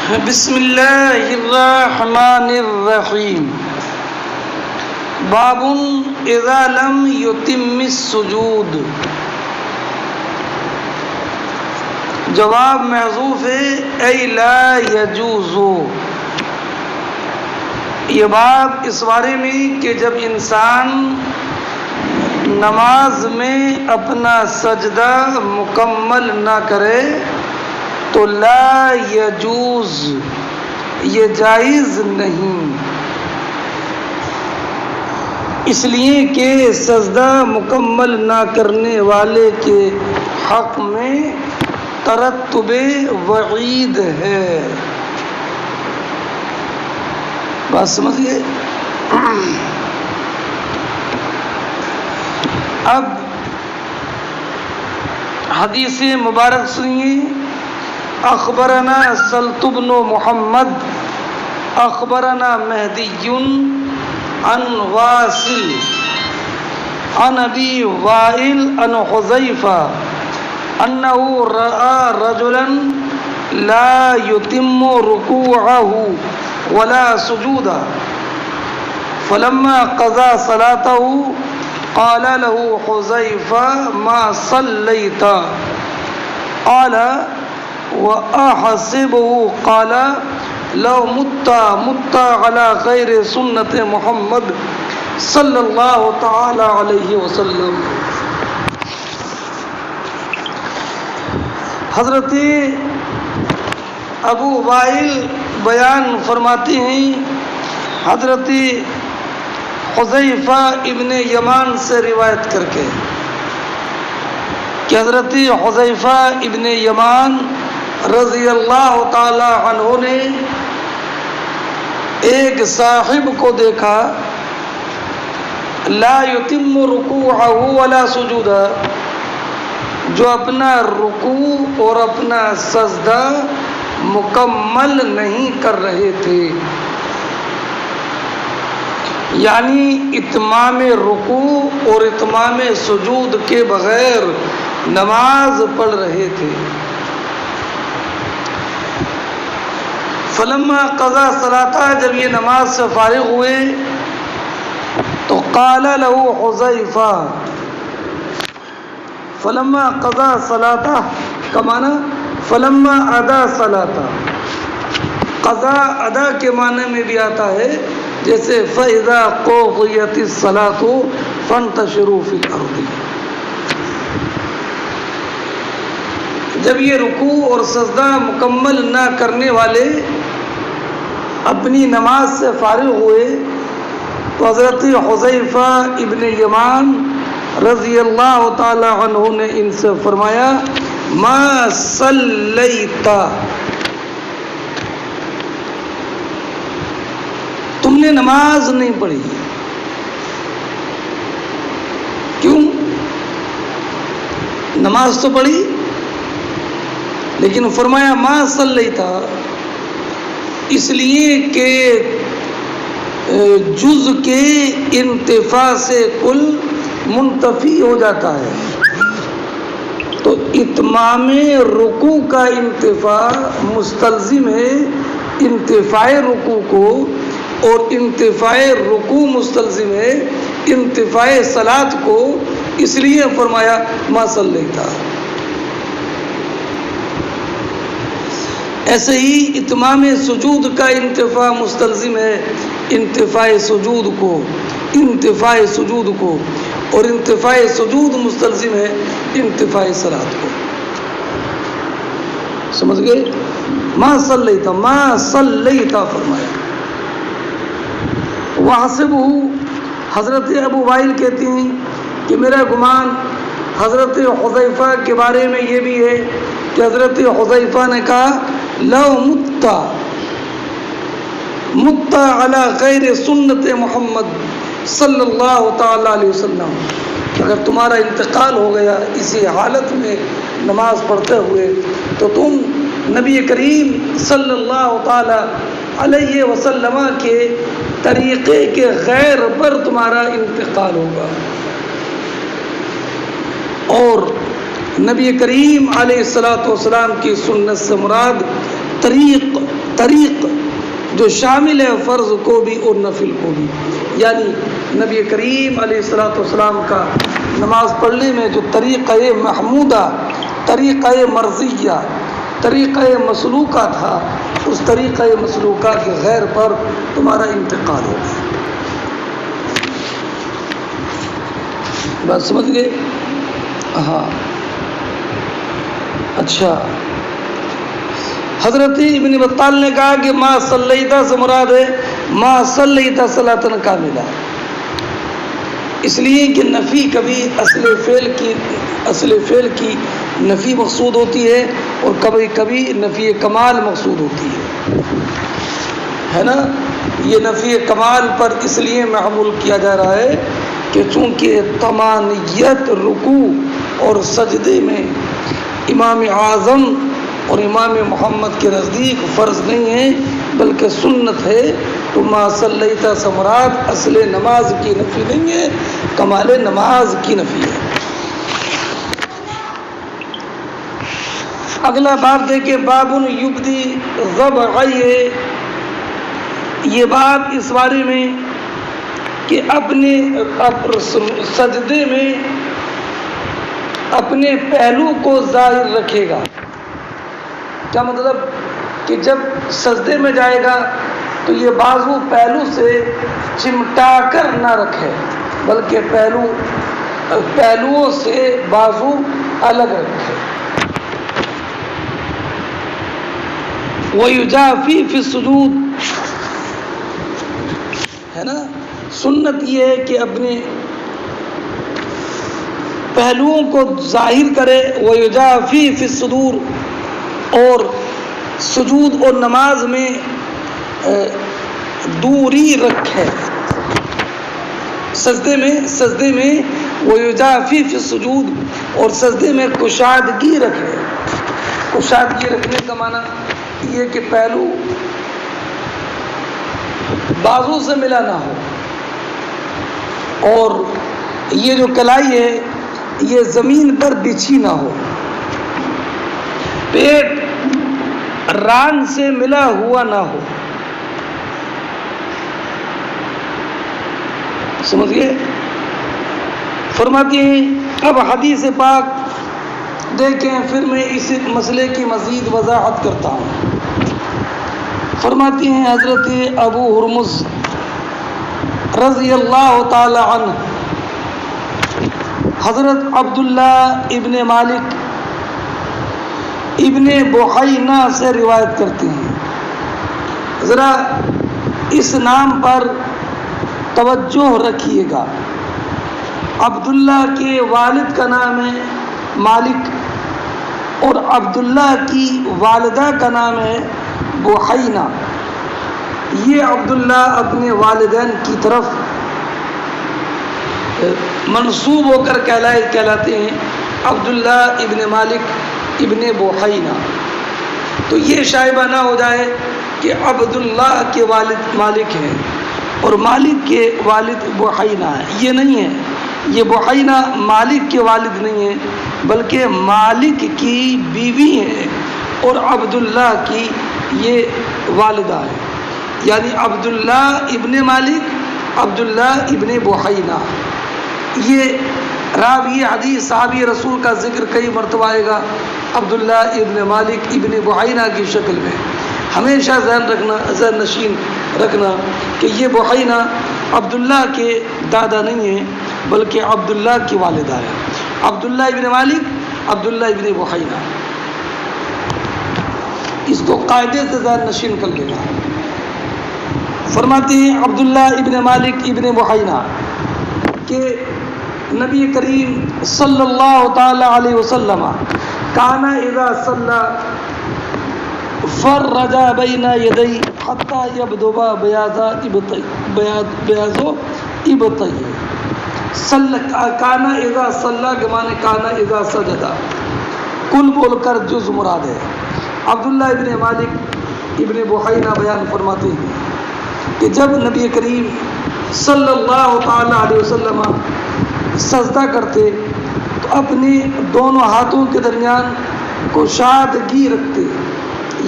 بسم اللہ الرحمن الرحیم باب اذا لم یتم السجود. جواب محذوف ہے ای لا یجوز. یہ باب اس بارے میں کہ جب انسان نماز میں اپنا سجدہ مکمل نہ کرے تو لا یجوز، یہ جائز نہیں، اس لیے کہ سجدہ مکمل نہ کرنے والے کے حق میں ترتب وعید ہے. بات سمجھیے. اب حدیث مبارک سنیے. اخبرنا سلط بن محمد اخبرنا مہدی عن واصل عن ابی وائل عن حذیفہ انه رأى رجلا لا يتم ركوعه ولا سجودا فلما قضى صلاته قال له حذیفہ ما صلیت قال وأحسبه قال لو مت على غير سنة محمد صلی اللہ تعالی علیہ وسلم. حضرت ابو وائل بیان فرماتے ہیں حضرت حذیفہ ابن یمان سے روایت کر کے کہ حضرت حذیفہ ابن یمان رضی اللہ تعالی عنہ نے ایک صاحب کو دیکھا لا یتم رکوعہ ولا سجودہ، جو اپنا رکوع اور اپنا سجدہ مکمل نہیں کر رہے تھے، یعنی اتمام رکوع اور اتمام سجود کے بغیر نماز پڑھ رہے تھے. فلما قضا صلاۃ، جب یہ نماز سے فارغ ہوئے تو قال له حذیفہ، فلما قضا صلاۃ کا معنی فلما ادا صلاۃ، قضا ادا کے معنی میں بھی آتا ہے، جیسے فاذا قضیت الصلاۃ فانتشروا فی الارض. جب یہ رکوع اور سجدہ مکمل نہ کرنے والے اپنی نماز سے فارغ ہوئے تو حضرت حذیفہ ابن یمان رضی اللہ تعالی عنہ نے ان سے فرمایا ما صلیت، تم نے نماز نہیں پڑھی. کیوں؟ نماز تو پڑھی، لیکن فرمایا ما صلیت، اس لیے کہ جز کے انتفاع سے کل منتفی ہو جاتا ہے، تو اتمام رکوع کا انتفاع مستلزم ہے انتفاع رکوع کو، اور انتفاع رکوع مستلزم ہے انتفاع صلاۃ کو، اس لیے فرمایا ما صلیت. ایسے ہی اتمام سجود کا انتفاع مستلزم ہے انتفاع سجود کو، اور انتفاع سجود مستلزم ہے انتفاع صلاۃ کو. سمجھ گئے؟ ما صلیت فرمایا. وحسبہ، حضرت ابو وائل کہتے ہیں کہ میرا گمان حضرت حذیفہ کے بارے میں یہ بھی ہے کہ حضرت حذیفہ نے کہا لو مت علی غیر سنت محمد صلی اللہ تعالی علیہ وسلم، اگر تمہارا انتقال ہو گیا اسی حالت میں نماز پڑھتے ہوئے تو تم نبی کریم صلی اللہ تعالی علیہ وسلم کے طریقے کے غیر پر تمہارا انتقال ہوگا. اور نبی کریم علیہ الصلوۃ والسلام کی سنت سے مراد طریق طریق جو شامل ہے فرض کو بھی اور نفل کو بھی، یعنی نبی کریم علیہ الصلوۃ والسلام کا نماز پڑھنے میں جو طریقہ محمودہ، طریقہ مرضیہ، طریقہ مسلوکہ تھا، اس طریقہ مسلوکہ کے غیر پر تمہارا انتقال ہو گیا۔ بات سمجھ گئے؟ ہاں اچھا، حضرت ابن بطال نے کہا کہ ما صلیتا سے مراد ہے ما صلیتا صلاۃ کاملہ، اس لیے کہ نفی کبھی اصل فعل کی نفی مقصود ہوتی ہے اور کبھی کبھی نفی کمال مقصود ہوتی ہے نا۔ یہ نفی کمال پر اس لیے محمول کیا جا رہا ہے کہ چونکہ طمانیت رکوع اور سجدے میں امام اعظم اور امام محمد کے نزدیک فرض نہیں ہے بلکہ سنت ہے، تو ما صلیتا سے مراد اصل نماز کی نفی نہیں ہے، کمال نماز کی نفی ہے۔ اگلا باب دیکھیں، باب یبدی ذبحیہ، یہ باب اس بارے میں کہ اپنے سجدے میں اپنے پہلو کو ظاہر رکھے گا۔ کیا مطلب؟ کہ جب سجدے میں جائے گا تو یہ بازو پہلو سے چمٹا کر نہ رکھے بلکہ پہلوؤں سے بازو الگ رکھے۔ وَيُجَافِي فِي السُّجُودِ، ہے نا، سنت یہ ہے کہ اپنے پہلوؤں کو ظاہر کرے۔ وَيُجَافِي فِي الصُّدُورِ، اور سجود اور نماز میں دوری رکھے۔ سجدے میں وَيُجَافِي فِي السُّجُودِ، اور سجدے میں کشادگی رکھے۔ کشادگی رکھنے کا معنی یہ کہ پہلو بازو سے ملا نہ ہو، اور یہ جو کلائی ہے یہ زمین پر بچھی نہ ہو، پیٹ ران سے ملا ہوا نہ ہو۔ سمجھ گئے؟ فرماتے ہیں، اب حدیث پاک دیکھیں، پھر میں اس مسئلے کی مزید وضاحت کرتا ہوں۔ فرماتے ہیں حضرت ابو ہرمز رضی اللہ تعالی عنہ، حضرت عبداللہ ابن مالک ابن بحینہ سے روایت کرتے ہیں۔ ذرا اس نام پر توجہ رکھیے گا۔ عبداللہ کے والد کا نام ہے مالک اور عبداللہ کی والدہ کا نام ہے بحینہ۔ یہ عبداللہ اپنے والدین کی طرف منسوب ہو کر کہلاتے ہیں عبداللہ ابن مالک ابن بحینہ۔ تو یہ شائبہ نہ ہو جائے کہ عبداللہ کے والد مالک ہیں اور مالک کے والد بحینہ ہیں، یہ نہیں ہے۔ یہ بحینہ مالک کے والد نہیں ہیں بلکہ مالک کی بیوی ہیں اور عبداللہ کی یہ والدہ ہے، یعنی عبداللہ ابن مالک، عبداللہ ابن بحینہ۔ یہ راوی حدیث صحابی رسول کا ذکر کئی مرتبہ آئے گا عبداللہ ابن مالک ابن بحینہ کی شکل میں۔ ہمیشہ ذہن نشین رکھنا کہ یہ بحینہ عبداللہ کے دادا نہیں ہیں بلکہ عبداللہ کی والدہ ہے۔ عبداللہ ابن مالک، عبداللہ ابن بحینہ، اس کو قاعدے سے ذہن نشین کر لینا۔ فرماتے ہیں عبداللہ ابن مالک ابن بحینہ کہ نبی کریم صلی اللہ تعالی علیہ وسلم کان اذا صلی فرج بین یدی حتی یبدو بیاض ابطیہ۔ کانا اذا صلی کے معنی کانا اذا سجدہ، کل بول کر جز مراد ہے۔ عبداللہ ابن مالک ابن بحینہ بیان فرماتے ہیں کہ جب نبی کریم صلی اللہ تعالی علیہ وسلم سجدہ کرتے تو اپنے دونوں ہاتھوں کے درمیان کشادگی رکھتے،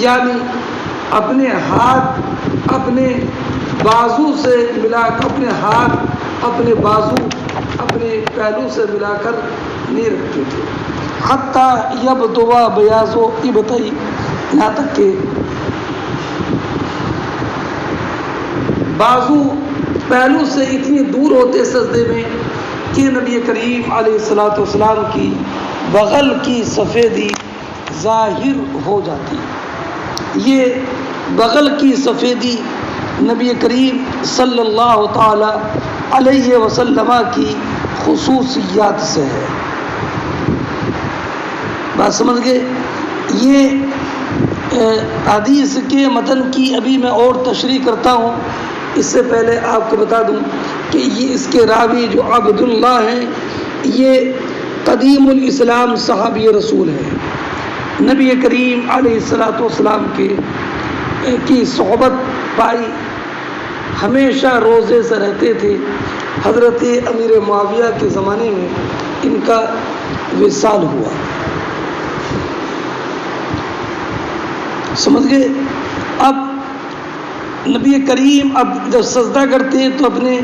یعنی اپنے ہاتھ اپنے بازو سے ملا کر، اپنے ہاتھ اپنے بازو اپنے پہلو سے ملا کر نہیں رکھتے تھے، حتیٰ یبدوا بیاض و ابطی، یہاں تک کہ بازو پہلو سے اتنی دور ہوتے سجدے میں کہ نبی کریم علیہ الصلوۃ والسلام کی بغل کی سفیدی ظاہر ہو جاتی۔ یہ بغل کی سفیدی نبی کریم صلی اللہ تعالی علیہ وسلم کی خصوصیات سے ہے۔ بات سمجھ گئے؟ یہ حدیث کے متن کی ابھی میں اور تشریح کرتا ہوں، اس سے پہلے آپ کو بتا دوں کہ یہ اس کے راوی جو عبداللہ ہیں، یہ قدیم الاسلام صحابی رسول ہیں، نبی کریم علیہ الصلوۃ والسلام کی صحبت پائی، ہمیشہ روزے سے رہتے تھے۔ حضرت امیر معاویہ کے زمانے میں ان کا وصال ہوا، سمجھ گئے؟ اب نبی کریم اب جب سجدہ کرتے تو اپنے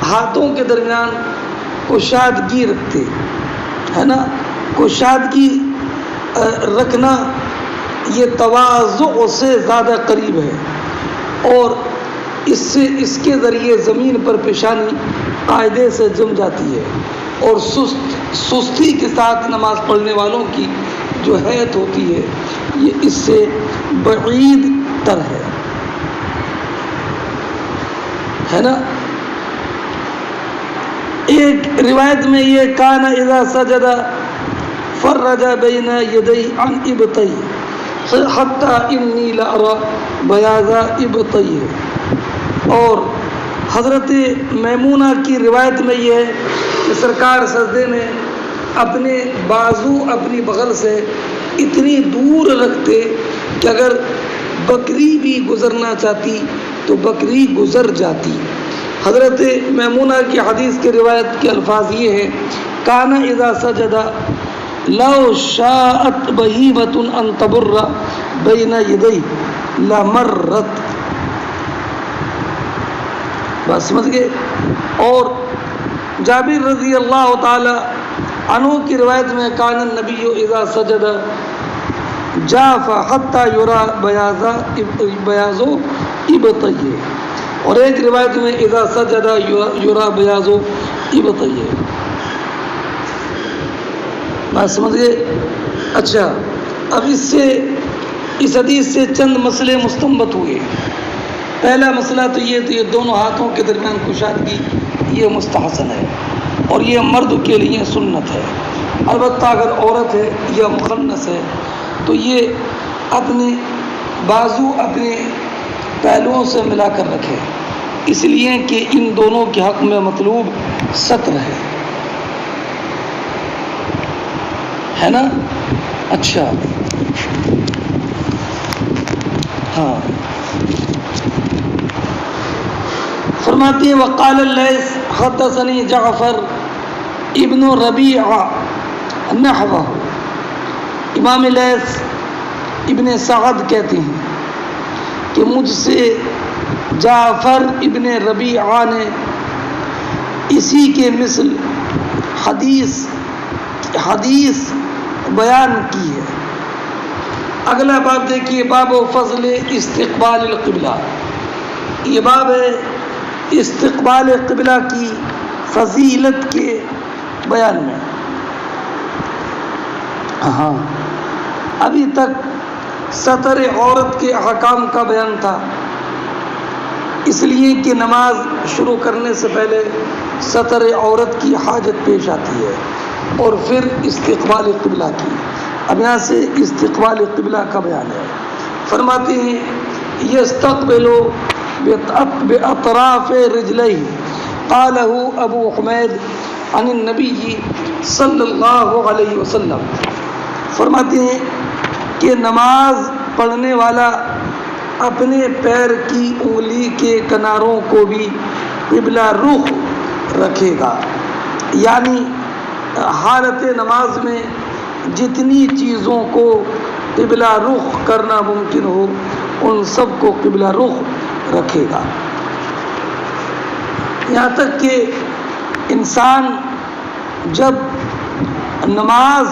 ہاتھوں کے درمیان کشادگی رکھتے، ہے نا؟ کشادگی رکھنا یہ تواضع سے زیادہ قریب ہے، اور اس کے ذریعے زمین پر پیشانی قاعدے سے جم جاتی ہے، اور سستی کے ساتھ نماز پڑھنے والوں کی جو حیت ہوتی ہے یہ اس سے بعید تر ہے نا؟ ایک روایت میں یہ کان اذا سجد فرج بین یدی عن ابطی حتی انی لارى بیاض ابطی، اور حضرت میمونہ کی روایت میں یہ ہے کہ سرکار سجدے میں اپنے بازو اپنی بغل سے اتنی دور رکھتے کہ اگر بکری بھی گزرنا چاہتی تو بکری گزر جاتی۔ حضرت میمونہ کی حدیث کے روایت کے الفاظ یہ ہیں، کان اذا سجد لو شاءت بہیمۃ ان تبر بین یدی لمرت۔ بس سمجھ گئے؟ اور جابر رضی اللہ تعالی عنہ کی روایت میں کان النبی اذا سجد جاف حتی یرا بیاض ابطیہ، اور ایک روایت میں اذا سجد یرا بیاض ابطیہ۔ بات سمجھ گئے؟ اچھا، اب اس حدیث سے چند مسئلے مستنبط ہوئے۔ پہلا مسئلہ تو یہ دونوں ہاتھوں کے درمیان کشادگی یہ مستحسن ہے، اور یہ مرد کے لیے سنت ہے۔ البتہ اگر عورت ہے یا مخنث ہے تو یہ اپنے بازو اپنے پہلوؤں سے ملا کر رکھے، اس لیے کہ ان دونوں کے حق میں مطلوب ستر ہے نا؟ اچھا، ہاں، فرماتی ہے وقال اللیث حدثنی جعفر ابن ربیعہ نحوہ۔ امام لیث ابن سعد کہتے ہیں کہ مجھ سے جعفر ابن ربیعہ نے اسی کے مثل حدیث بیان کی ہے۔ اگلا باب دیکھیے، باب فضل استقبال القبلہ۔ یہ باب ہے استقبال قبلہ کی فضیلت کے بیان میں۔ ہاں، ابھی تک ستر عورت کے احکام کا بیان تھا، اس لیے کہ نماز شروع کرنے سے پہلے ستر عورت کی حاجت پیش آتی ہے، اور پھر استقبال قبلہ کی۔ اب یہاں سے استقبال قبلہ کا بیان ہے۔ فرماتے ہیں یستقبل بأطراف رجلیہ، قالہ ابو حمید عن النبی صلی اللہ علیہ وسلم۔ فرماتے ہیں کہ نماز پڑھنے والا اپنے پیر کی انگلی کے کناروں کو بھی قبلہ رخ رکھے گا، یعنی حالت نماز میں جتنی چیزوں کو قبلہ رخ کرنا ممکن ہو ان سب کو قبلہ رخ رکھے گا. یہاں تک کہ انسان جب نماز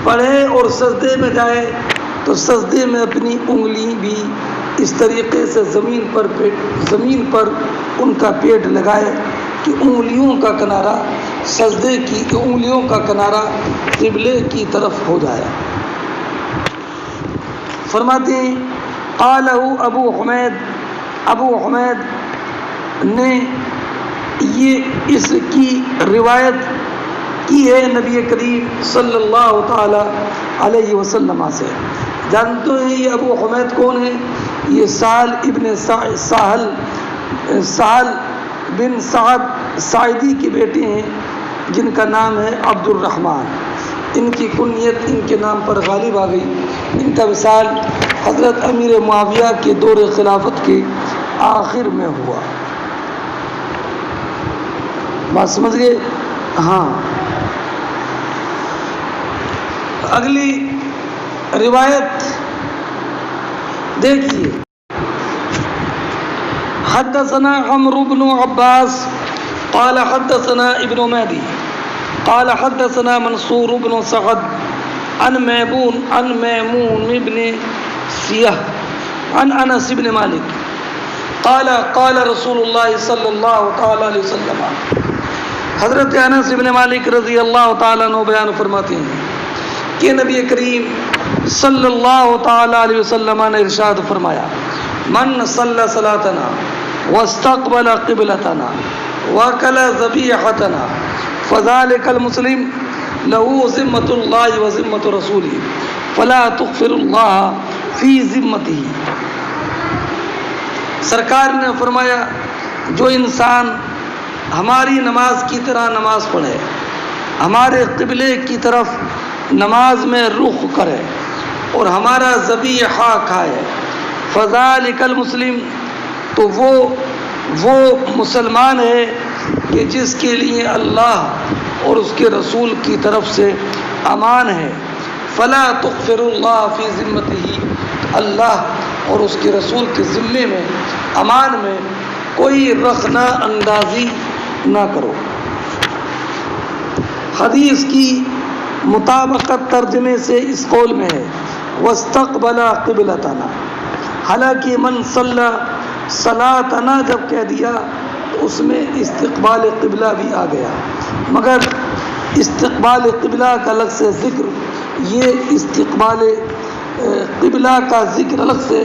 پڑھے اور سجدے میں جائے تو سجدے میں اپنی انگلی بھی اس طریقے سے زمین پر ان کا پیٹ لگائے کہ انگلیوں کا کنارہ سجدے کی انگلیوں کا کنارہ قبلے کی طرف ہو جائے. فرماتے ہیں قالہ ابو حمید نے یہ اس کی روایت کی ہے نبی کریم صلی اللہ تعالی علیہ وسلم سے. جانتے ہیں یہ ابو حمید کون ہے؟ یہ سہل ابن سہل بن سعد ساعدی کے بیٹے ہیں جن کا نام ہے عبد الرحمن. ان کی کنیت ان کے نام پر غالب آ گئی. ان کا وصال حضرت امیر معاویہ کے دور خلافت کے آخر میں ہوا. بات سمجھ گئے؟ ہاں. اگلی روایت دیکھیے. حدثنا عمرو بن عباس قال حدثنا ابن مهدي قال حدثنا منصور بن سعد عن ميمون بن سيح عن انس بن مالك قال رسول الله صلی اللہ تعالی علیہ وسلم. حضرت انس بن مالک رضی اللہ تعالیٰ عنہ بیان فرماتے ہیں کہ نبی کریم صلی اللہ تعالی علیہ وسلم نے ارشاد فرمایا من صلی صلاتنا واستقبل قبلتنا وکل ذبیحتنا فذلك المسلم له ذمۃ اللہ وذمۃ رسولہ فلا تغفر اللہ فی ذمته. سرکار نے فرمایا جو انسان ہماری نماز کی طرح نماز پڑھے، ہمارے قبلے کی طرف نماز میں رخ کرے اور ہمارا ذبیحہ کھائے، فذالک المسلم، تو وہ مسلمان ہے کہ جس کے لیے اللہ اور اس کے رسول کی طرف سے امان ہے. فلا تغفر اللہ فی ذمتہ، اللہ اور اس کے رسول کے ذمے میں امان میں کوئی رخنہ اندازی نہ کرو. حدیث کی مطابقت ترجمے سے اس قول میں ہے واستقبل قبلتنا. حالانکہ من صلی صلاتنا جب کہہ دیا تو اس میں استقبال قبلہ بھی آ گیا، مگر استقبال قبلہ کا الگ سے ذکر، یہ استقبال قبلہ کا ذکر الگ سے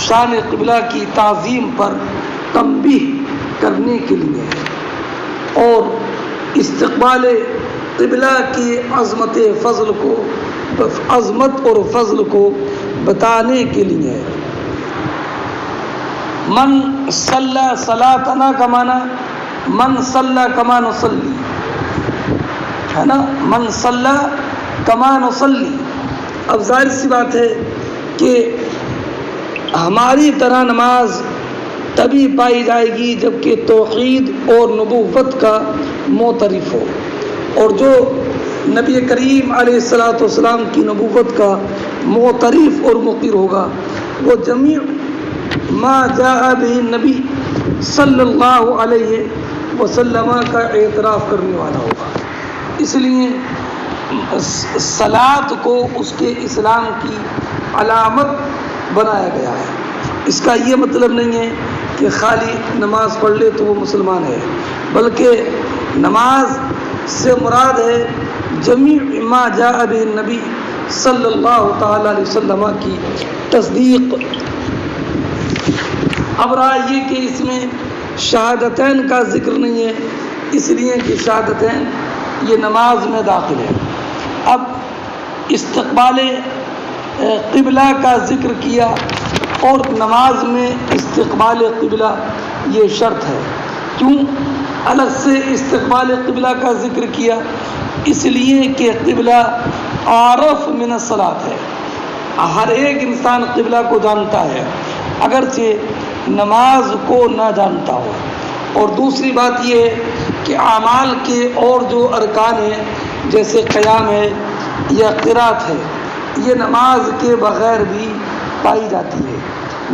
شان قبلہ کی تعظیم پر تنبیہ کرنے کے لیے ہے اور استقبال قبلہ کی عظمت اور فضل کو بتانے کے لیے ہے. من صلی صلاتنا کا معنی من صلی کما نصلی ہے نا، من صلی کما نصلی. اب ظاہر سی بات ہے کہ ہماری طرح نماز تبھی پائی جائے گی جب کہ توحید اور نبوت کا معترف ہو، اور جو نبی کریم علیہ الصلاۃ والسلام کی نبوت کا معترف اور مقر ہوگا وہ جمیع ما جاء به النبی صلی اللہ علیہ وسلم کا اعتراف کرنے والا ہوگا. اس لیے صلاۃ کو اس کے اسلام کی علامت بنایا گیا ہے. اس کا یہ مطلب نہیں ہے کہ خالی نماز پڑھ لے تو وہ مسلمان ہے، بلکہ نماز سے مراد ہے جمیع ما جاء به النبی صلی اللہ تعالی علیہ وسلم کی تصدیق. اب رہا یہ کہ اس میں شہادتین کا ذکر نہیں ہے، اس لیے کہ شہادتین یہ نماز میں داخل ہے. اب استقبال قبلہ کا ذکر کیا اور نماز میں استقبال قبلہ یہ شرط ہے. کیوں الگ سے استقبال قبلہ کا ذکر کیا؟ اس لیے کہ قبلہ عارف من الصلاۃ ہے، ہر ایک انسان قبلہ کو جانتا ہے اگرچہ نماز کو نہ جانتا ہو. اور دوسری بات یہ ہے کہ اعمال کے اور جو ارکان ہیں جیسے قیام ہے یا قرات ہے، یہ نماز کے بغیر بھی پائی جاتی ہے.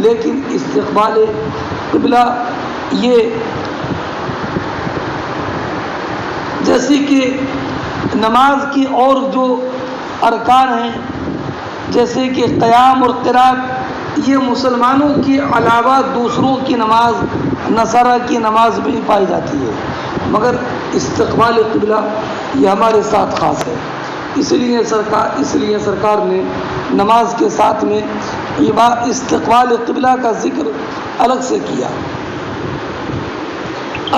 لیکن استقبال قبلہ یہ جیسے کہ نماز کی اور جو ارکان ہیں جیسے کہ قیام اور قرات، یہ مسلمانوں کے علاوہ دوسروں کی نماز، نصارہ کی نماز بھی پائی جاتی ہے، مگر استقبال قبلہ یہ ہمارے ساتھ خاص ہے۔ اس لیے سرکار نے نماز کے ساتھ میں استقبال قبلہ کا ذکر الگ سے کیا۔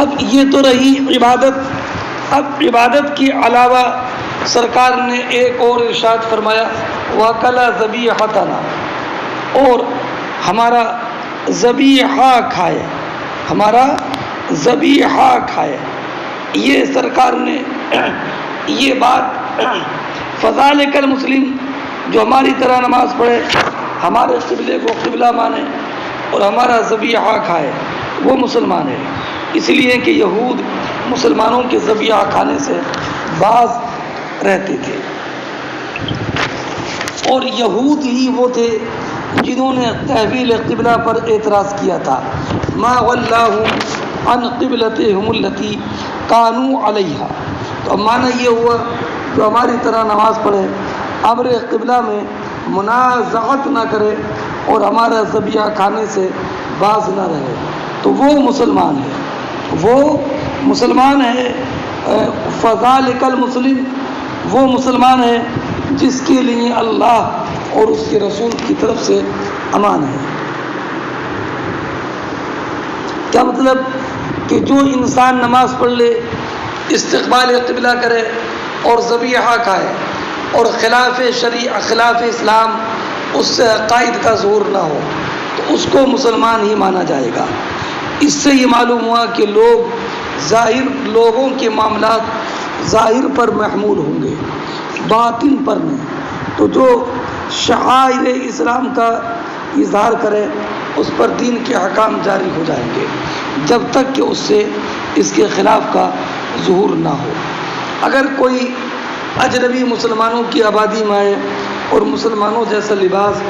اب یہ تو رہی عبادت، اب عبادت کے علاوہ سرکار نے ایک اور ارشاد فرمایا وَأَكَلَ ذَبِيحَتَنَا، اور ہمارا ذبیحہ کھائے، ہمارا ذبیحہ کھائے۔ یہ سرکار نے یہ بات فذالک المسلم، جو ہماری طرح نماز پڑھے، ہمارے قبلے کو قبلہ مانے اور ہمارا ذبیحہ کھائے، وہ مسلمان ہے۔ اس لیے کہ یہود مسلمانوں کے ذبیحہ کھانے سے باز رہتے تھے، اور یہود ہی وہ تھے جنہوں نے تحویل قبلہ پر اعتراض کیا تھا۔ ما ولاہم عن قبلتہم التی کانوا علیہا، تو معنی یہ ہوا جو ہماری طرح نماز پڑھے، امر قبلہ میں منازعت نہ کرے اور ہمارا ذبیحہ کھانے سے باز نہ رہے، تو وہ مسلمان ہے، وہ مسلمان ہے۔ فذالک المسلم، وہ مسلمان ہے جس کے لیے اللہ اور اس کے رسول کی طرف سے امان ہے۔ کیا مطلب؟ کہ جو انسان نماز پڑھ لے، استقبال قبلہ کرے اور ذبیحہ کھائے اور خلاف شریعہ، خلاف اسلام اس سے عقائد کا ظہور نہ ہو، تو اس کو مسلمان ہی مانا جائے گا۔ اس سے یہ معلوم ہوا کہ لوگوں کے معاملات ظاہر پر محمول ہوں گے، باطن پر نہیں۔ تو جو شعائر اسلام کا اظہار کرے اس پر دین کے احکام جاری ہو جائیں گے، جب تک کہ اس سے اس کے خلاف کا ظہور نہ ہو۔ اگر کوئی اجنبی مسلمانوں کی آبادی میں آئے اور مسلمانوں جیسا لباس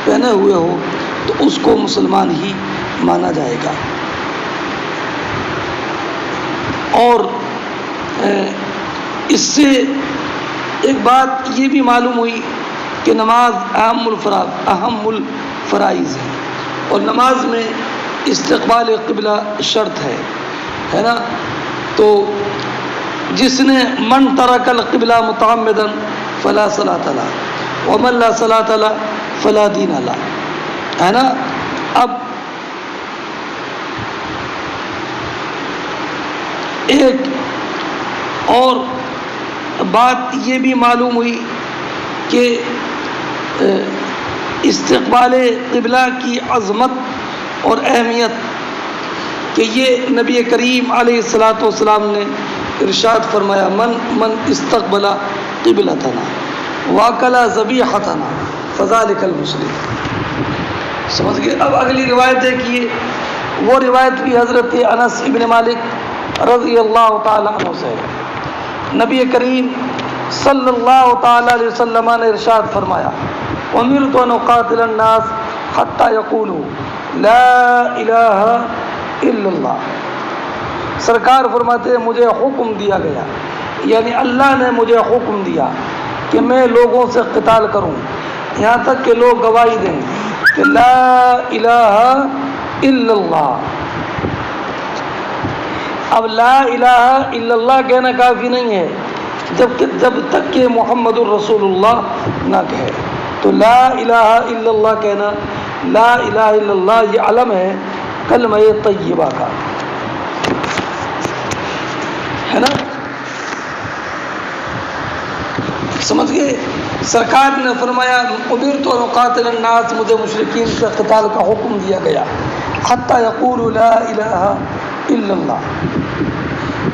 پہنے ہوئے ہو تو اس کو مسلمان ہی مانا جائے گا۔ اور اس سے ایک بات یہ بھی معلوم ہوئی کہ نماز اہم الفرائض ہے، اور نماز میں استقبال قبلہ شرط ہے نا۔ تو جس نے من ترک القبلہ متعمدا فلا صلاۃ له ومن لا صلاۃ له فلا دین له، ہے نا۔ اب ایک اور بات یہ بھی معلوم ہوئی کہ استقبال قبلہ کی عظمت اور اہمیت، کہ یہ نبی کریم علیہ الصلاۃ والسلام نے ارشاد فرمایا من استقبل قبلتنا واکل ذبیحتنا فذلک المسلم۔ سمجھ گئے؟ اب اگلی روایت دیکھیے، وہ روایت بھی حضرت انس ابن مالک رضی اللہ تعالیٰ عنہ سے۔ نبی کریم صلی اللہ تعالیٰ علیہ وسلم نے ارشاد فرمایا امرت ان اقاتل الناس حتی یقولوا لا الہ الا اللہ۔ سرکار فرماتے ہیں مجھے حکم دیا گیا، یعنی اللہ نے مجھے حکم دیا کہ میں لوگوں سے قتال کروں یہاں تک کہ لوگ گواہی دیں کہ لا الہ الا اللہ۔ اب لا الہ الا اللہ کہنا کافی نہیں ہے جب تک کہ محمد الرسول اللہ نہ کہے، تو لا الہ الا اللہ کہنا، لا الہ الا اللہ یہ علم ہے کلمہ طیبہ کا، ہے نا۔ سمجھ گئے؟ سرکار نے فرمایا امرت ان اقاتل الناس، مجھے مشرکین سے قتال کا حکم دیا گیا، حتی یقولوا لا الہ الا اللہ۔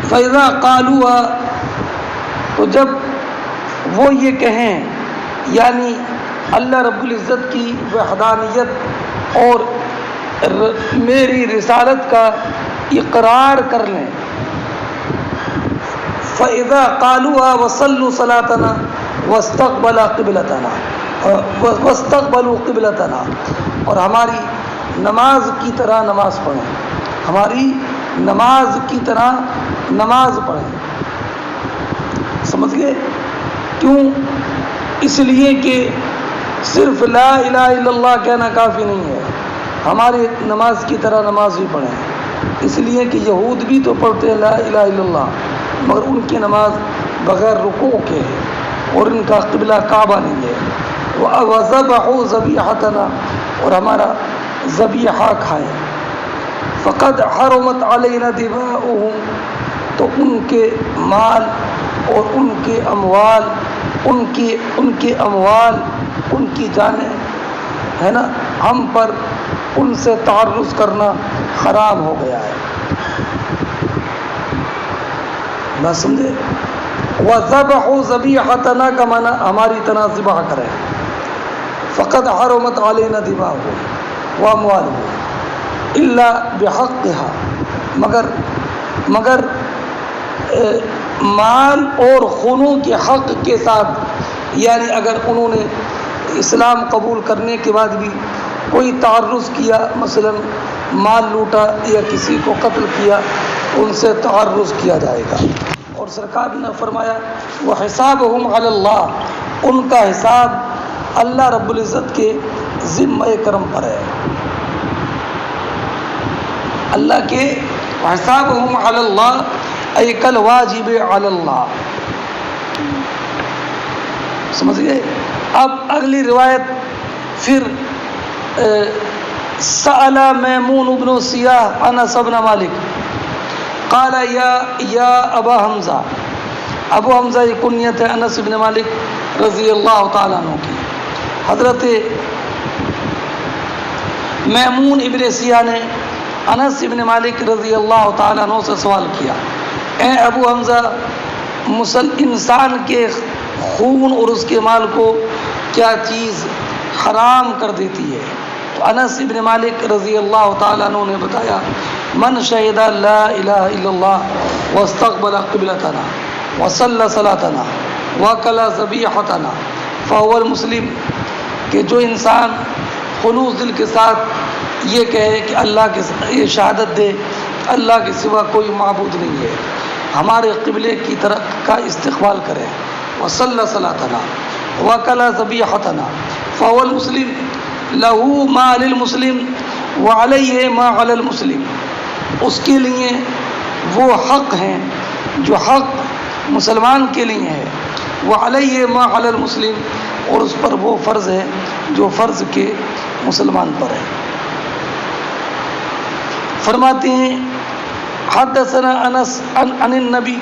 فاذا قالوها، تو جب وہ یہ کہیں، یعنی اللہ رب العزت کی وحدانیت اور میری رسالت کا اقرار کر لیں، فَإِذَا قَالُوهَا وَصَلُّوا صَلَاتَنَا وَاسْتَقْبَلُوا قِبْلَتَنَا، اور ہماری نماز کی طرح نماز پڑھیں، ہماری نماز کی طرح نماز پڑھیں. سمجھ گئے؟ کیوں؟ اس لیے کہ صرف لا الہ الا اللہ کہنا کافی نہیں ہے، ہماری نماز کی طرح نماز بھی پڑھیں. اس لیے کہ یہود بھی تو پڑھتے ہیں لا الہ الا اللہ، مگر ان کی نماز بغیر رکوع کے ہے اور ان کا قبلہ کعبہ نہیں ہے. وَذَبَحُوا ذَبِيحَتَنَا، اور ہمارا ذبیحہ کھائیں. فَقَدْ حَرُمَتْ عَلَيْنَا دِمَاؤُهُمْ، تو ان کے مال اور ان کے اموال، ان کی جانیں ہے نا، ہم پر ان سے تعرض کرنا حرام ہو گیا ہے. نہ سمجھے؟ وَذَبَحُوا ذَبِيحَتَنَا کا معنی ہماری طرح ذبح کریں. فَقَدْ حَرُمَتْ عَلَيْنَا دِمَاؤُهُمْ وَأَمْوَالُهُمْ إِلَّا بِحَقِّهَا، مگر مال اور خونوں کے حق کے ساتھ. یعنی اگر انہوں نے اسلام قبول کرنے کے بعد بھی کوئی تعرض کیا، مثلا مال لوٹا یا کسی کو قتل کیا، ان سے تعرض کیا جائے گا. اور سرکار نے فرمایا وَحِسَابُهُمْ عَلَى اللَّهِ، ان کا حساب اللہ رب العزت کے ذمہ کرم پر ہے. اللہ کے وَحِسَابُهُمْ عَلَى اللَّهِ أي كالواجب على اللہ. سمجھ گئے؟ اب اگلی روایت پھر سأل میمون بن سیاح انس بن مالک قال یا ابا حمزہ، ابو حمزہ یہ کنیت ہے انس بن مالک رضی اللہ تعالیٰ عنہ کی. حضرت میمون ابن سیاح نے انس بن مالک رضی اللہ تعالیٰ عنہ سے سوال کیا، اے ابو حمزہ، انسان کے خون اور اس کے مال کو کیا چیز حرام کر دیتی ہے؟ تو انس بن مالک رضی اللہ تعالیٰ عنہ نے بتایا من شہد لا الہ الا اللہ واستقبل قبلتنا وصلی صلاتنا وکلا ذبیحتنا فهو المسلم، کہ جو انسان خلوص دل کے ساتھ یہ کہے کہ اللہ کے یہ شہادت دے اللہ کے سوا کوئی معبود نہیں ہے، ہمارے قبلے کی طرف کا استقبال کرے، وصلی صلاتنا وکلا ذبیحتنا فهو المسلم لہو ما للمسلم وعلیہ ما علی المسلم، اس کے لیے وہ حق ہیں جو حق مسلمان کے لیے ہے، وعلیہ ما علی المسلم، اور اس پر وہ فرض ہے جو فرض کے مسلمان پر ہے. فرماتے ہیں حدثنا انس عن النبی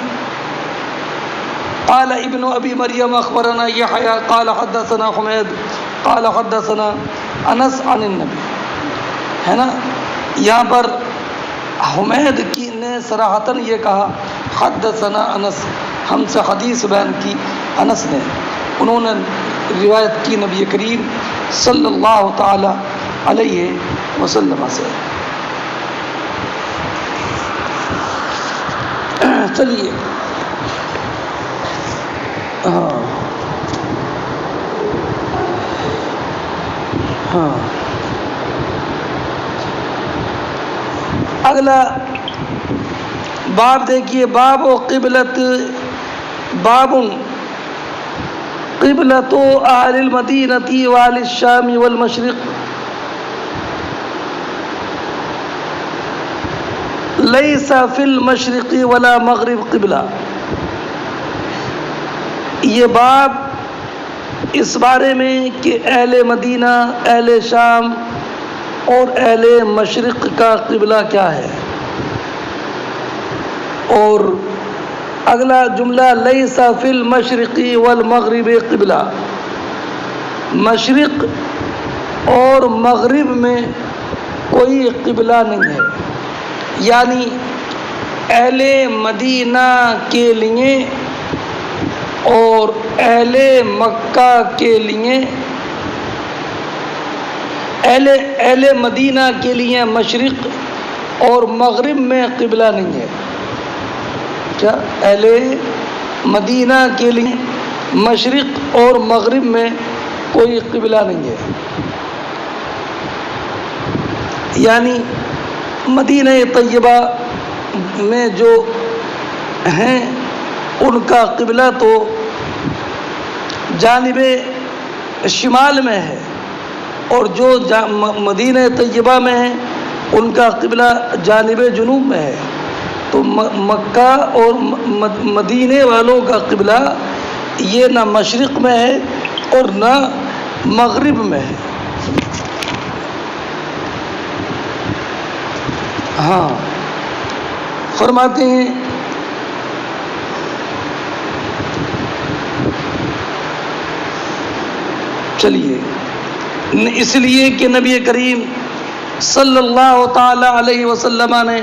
قال ابن ابی مریم اخبرنا یحییٰ قال حدثنا حمید قال حدثنا انس عن النبی. ہے نا، یہاں پر حمید کی نے صراحتاً یہ کہا حدثنا انس، ہم سے حدیث بیان کی انس نے، انہوں نے روایت کی نبی کریم صلی اللہ تعالی علیہ وسلم سے. چلیے اگلا باب دیکھیے، باب و قبلت، باب قبلت اہل المدینہ واہل الشام والمشرق لیس فی المشرق ولا مغرب قبلہ. یہ باب اس بارے میں کہ اہل مدینہ، اہل شام اور اہل مشرق کا قبلہ کیا ہے. اور اگلا جملہ لیس فی المشرق والمغرب قبلہ، مشرق اور مغرب میں کوئی قبلہ نہیں ہے. یعنی اہل مدینہ کے لیے اور اہل مکہ کے لیے، اہل مدینہ کے لیے مشرق اور مغرب میں قبلہ نہیں ہے. کیا اہل مدینہ کے لیے مشرق اور مغرب میں کوئی قبلہ نہیں ہے. یعنی مدینہ طیبہ میں جو ہیں ان کا قبلہ تو جانب شمال میں ہے، اور جو مدینہ طیبہ میں ہیں ان کا قبلہ جانب جنوب میں ہے. تو مکہ اور مدینے والوں کا قبلہ یہ نہ مشرق میں ہے اور نہ مغرب میں ہے. ہاں فرماتے ہیں چلیے، اس لیے کہ نبی کریم صلی اللہ تعالی علیہ وسلم نے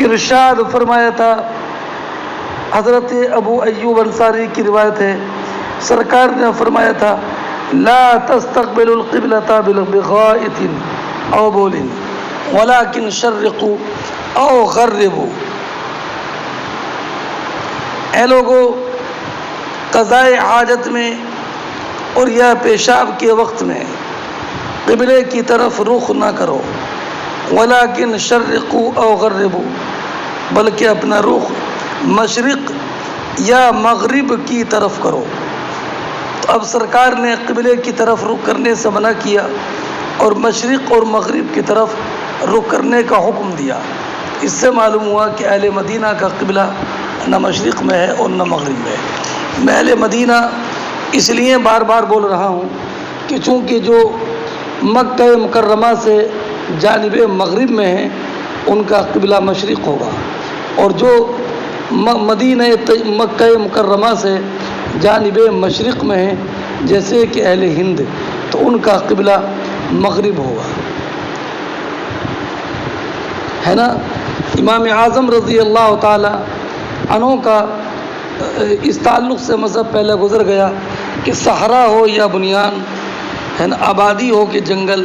ارشاد فرمایا تھا. حضرت ابو ایوب انصاری کی روایت ہے، سرکار نے فرمایا تھا لا تستقبلوا القبلة بغائط او بول ولكن شرقوا او غربوا. اے لوگو، قضاء حاجت میں اور یا پیشاب کے وقت میں قبلے کی طرف رخ نہ کرو، ولیکن شرقوا او غربوا، بلکہ اپنا رخ مشرق یا مغرب کی طرف کرو. تو اب سرکار نے قبلے کی طرف رخ کرنے سے منع کیا اور مشرق اور مغرب کی طرف رخ کرنے کا حکم دیا. اس سے معلوم ہوا کہ اہل مدینہ کا قبلہ نہ مشرق میں ہے اور نہ مغرب میں ہے. میں اہل مدینہ اس لیے بار بار بول رہا ہوں کہ چونکہ جو مکہ مکرمہ سے جانب مغرب میں ہیں ان کا قبلہ مشرق ہوگا، اور جو مدینہ مکہ مکرمہ سے جانب مشرق میں ہیں جیسے کہ اہل ہند، تو ان کا قبلہ مغرب ہوگا، ہے نا. امام اعظم رضی اللہ تعالی عنہ کا اس تعلق سے مذہب پہلے گزر گیا کہ صحرا ہو یا بنیان، ہے نا، آبادی ہو کہ جنگل،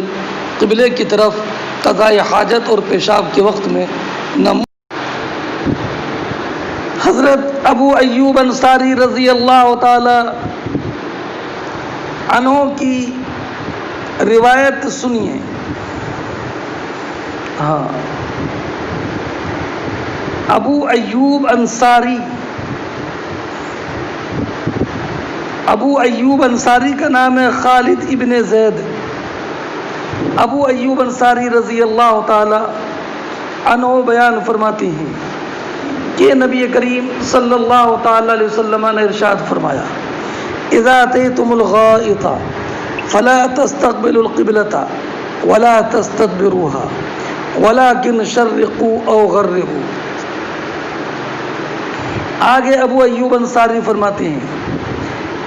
قبلے کی طرف قضاء حاجت اور پیشاب کے وقت میں نہ. حضرت ابو ایوب انصاری رضی اللہ تعالی عنہ کی روایت سنیے. ہاں، ابو ایوب انصاری، ابو ایوب انصاری کا نام ہے خالد ابن زید. ابو ایوب انصاری رضی اللہ تعالی عنہ بیان فرماتے ہیں کہ نبی کریم صلی اللہ تعالی علیہ وسلم نے ارشاد فرمایا اذا اتیتم الغائط فلا تستقبلوا القبلة ولا تستدبروها ولكن شرقوا او غربوا. آگے ابو ایوب انصاری فرماتے ہیں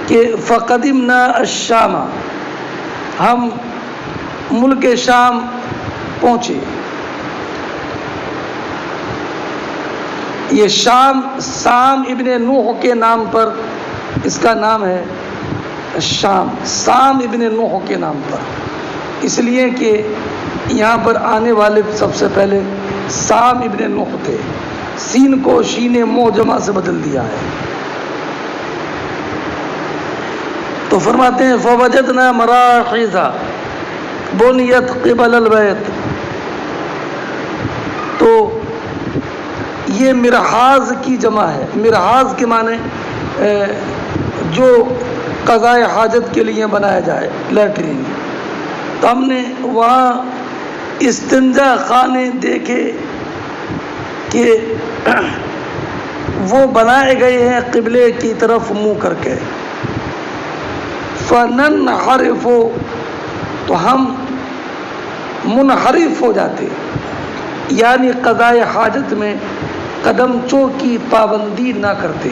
کہ فقدمنا الشام، ہم ملک شام پہنچے. یہ شام سام ابن نوح کے نام پر اس کا نام ہے شام، سام ابن نوح کے نام پر، اس لیے کہ یہاں پر آنے والے سب سے پہلے سام ابن نوح تھے. سین کو شین معجمہ سے بدل دیا ہے. تو فرماتے ہیں فوجدنا مراحیض بنیت قبل البیت. تو یہ مرحاض کی جمع ہے. مرحاض کے معنی جو قضاء حاجت کے لیے بنایا جائے، لیٹرین. تو ہم نے وہاں استنجا خانے دیکھے کہ وہ بنائے گئے ہیں قبلے کی طرف منہ کر کے. فننحرف، تو ہم منحرف ہو جاتے، یعنی قضاء حاجت میں قدم چو کی پابندی نہ کرتے،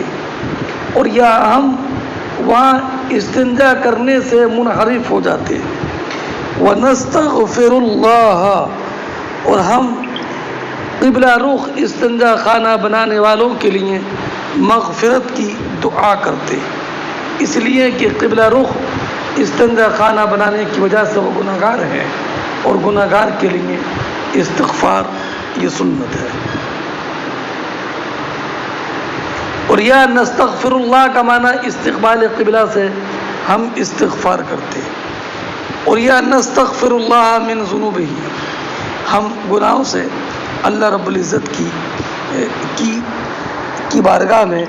اور یا ہم وہاں استنجا کرنے سے منحرف ہو جاتے. وَنَسْتَغْفِرُ اللَّهَ، اور ہم قبلہ رخ استنجا خانہ بنانے والوں کے لیے مغفرت کی دعا کرتے، اس لیے کہ قبلہ رخ استنجا خانہ بنانے کی وجہ سے وہ گناہگار ہیں، اور گناہگار کے لیے استغفار یہ سنت ہے. اور یا نستغفر اللہ کا معنی استقبال قبلہ سے ہم استغفار کرتے. اور یا نستغفر اللہ من ذنوبہ، ہم گناہوں سے اللہ رب العزت کی بارگاہ میں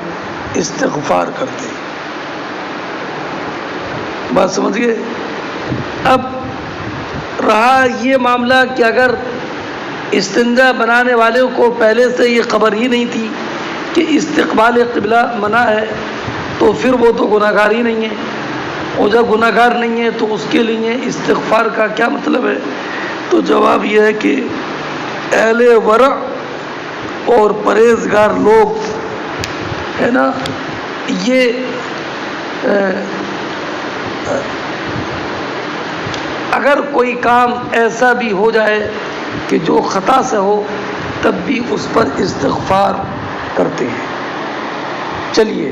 استغفار کرتے ہیں۔ بات سمجھ گئے؟ اب رہا یہ معاملہ کہ اگر استنجا بنانے والے کو پہلے سے یہ خبر ہی نہیں تھی کہ استقبال قبلہ منع ہے، تو پھر وہ تو گناہ گار ہی نہیں ہے، اور جب گناہ گار نہیں ہے تو اس کے لیے استغفار کا کیا مطلب ہے؟ تو جواب یہ ہے کہ اہل ورع اور پرہیزگار لوگ ہے نا، یہ اگر کوئی کام ایسا بھی ہو جائے کہ جو خطا سے ہو، تب بھی اس پر استغفار کرتے ہیں۔ چلیے،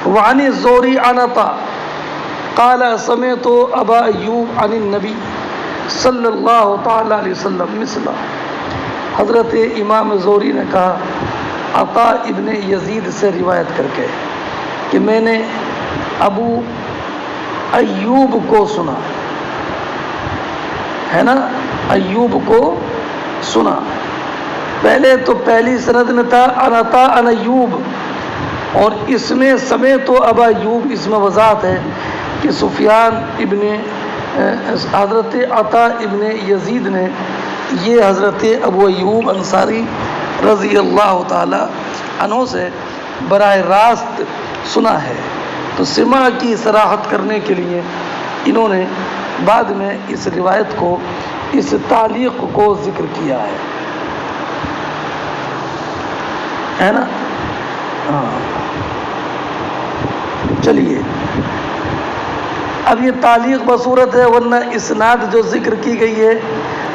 وعن الزہری عن عطاء قال سمعت ابا ایوب عن النبی صلی اللہ تعالی علیہ وسلم مثلا، حضرت امام زہری نے کہا عطاء ابن یزید سے روایت کر کے کہ میں نے ابو ایوب کو سنا، ہے نا، ایوب کو سنا۔ پہلے تو پہلی سند میں تھا عن عطاء عن ایوب، اور اس میں سمیت و ابا ایوب، اس میں وضاحت ہے کہ سفیان ابن حضرت عطاء ابن یزید نے یہ حضرت ابو ایوب انصاری رضی اللہ تعالی عنہ سے براہ راست سنا ہے۔ تو سماع کی صراحت کرنے کے لیے انہوں نے بعد میں اس روایت کو، اس تعلیق کو ذکر کیا ہے نا۔ ہاں، چلیے، اب یہ تعلیق بصورت ہے، ورنہ اسناد جو ذکر کی گئی ہے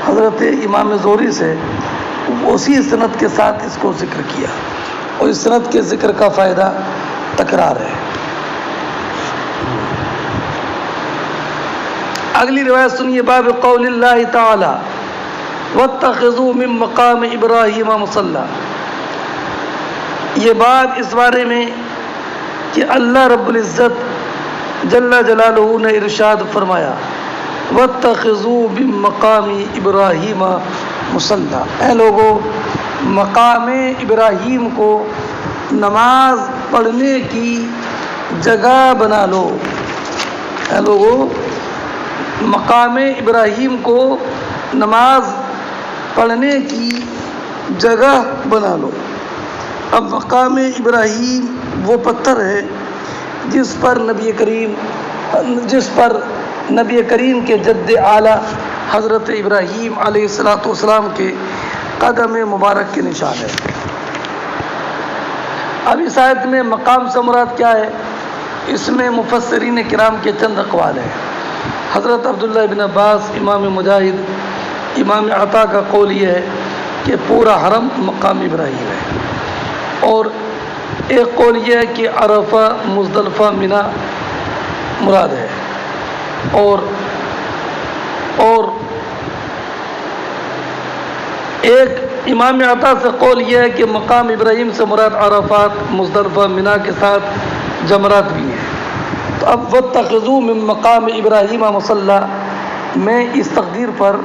حضرت امام زہری سے، اسی سند کے ساتھ اس کو ذکر کیا، اور اس سند کے ذکر کا فائدہ تکرار ہے۔ اگلی روایت سنیے، باب قول اللہ تعالی واتخذوا من مقام ابراہیم مصلی۔ یہ بات اس بارے میں کہ اللہ رب العزت جل جلالہ نے ارشاد فرمایا واتخذوا من مقام ابراہیم مصلی، اے لوگو مقام ابراہیم کو نماز پڑھنے کی جگہ بنا لو، اے لوگو مقام ابراہیم کو نماز پڑھنے کی جگہ بنا لو۔ اب مقام ابراہیم وہ پتھر ہے جس پر نبی کریم کے جد اعلیٰ حضرت ابراہیم علیہ السلام کے قدم مبارک کے نشان ہے۔ اب اس آیت میں مقام سے مراد کیا ہے؟ اس میں مفسرین کرام کے چند اقوال ہیں۔ حضرت عبداللہ ابن عباس، امام مجاہد، امام عطا کا قول یہ ہے کہ پورا حرم مقام ابراہیم ہے، اور ایک قول یہ ہے کہ عرفہ، مزدلفہ، منی مراد ہے، اور ایک امام عطا سے قول یہ ہے کہ مقام ابراہیم سے مراد عرفات، مزدلفہ، منی کے ساتھ جمرات بھی ہیں۔ تو اب واتخذوا من مقام ابراہیم مصلی میں اس تقدیر پر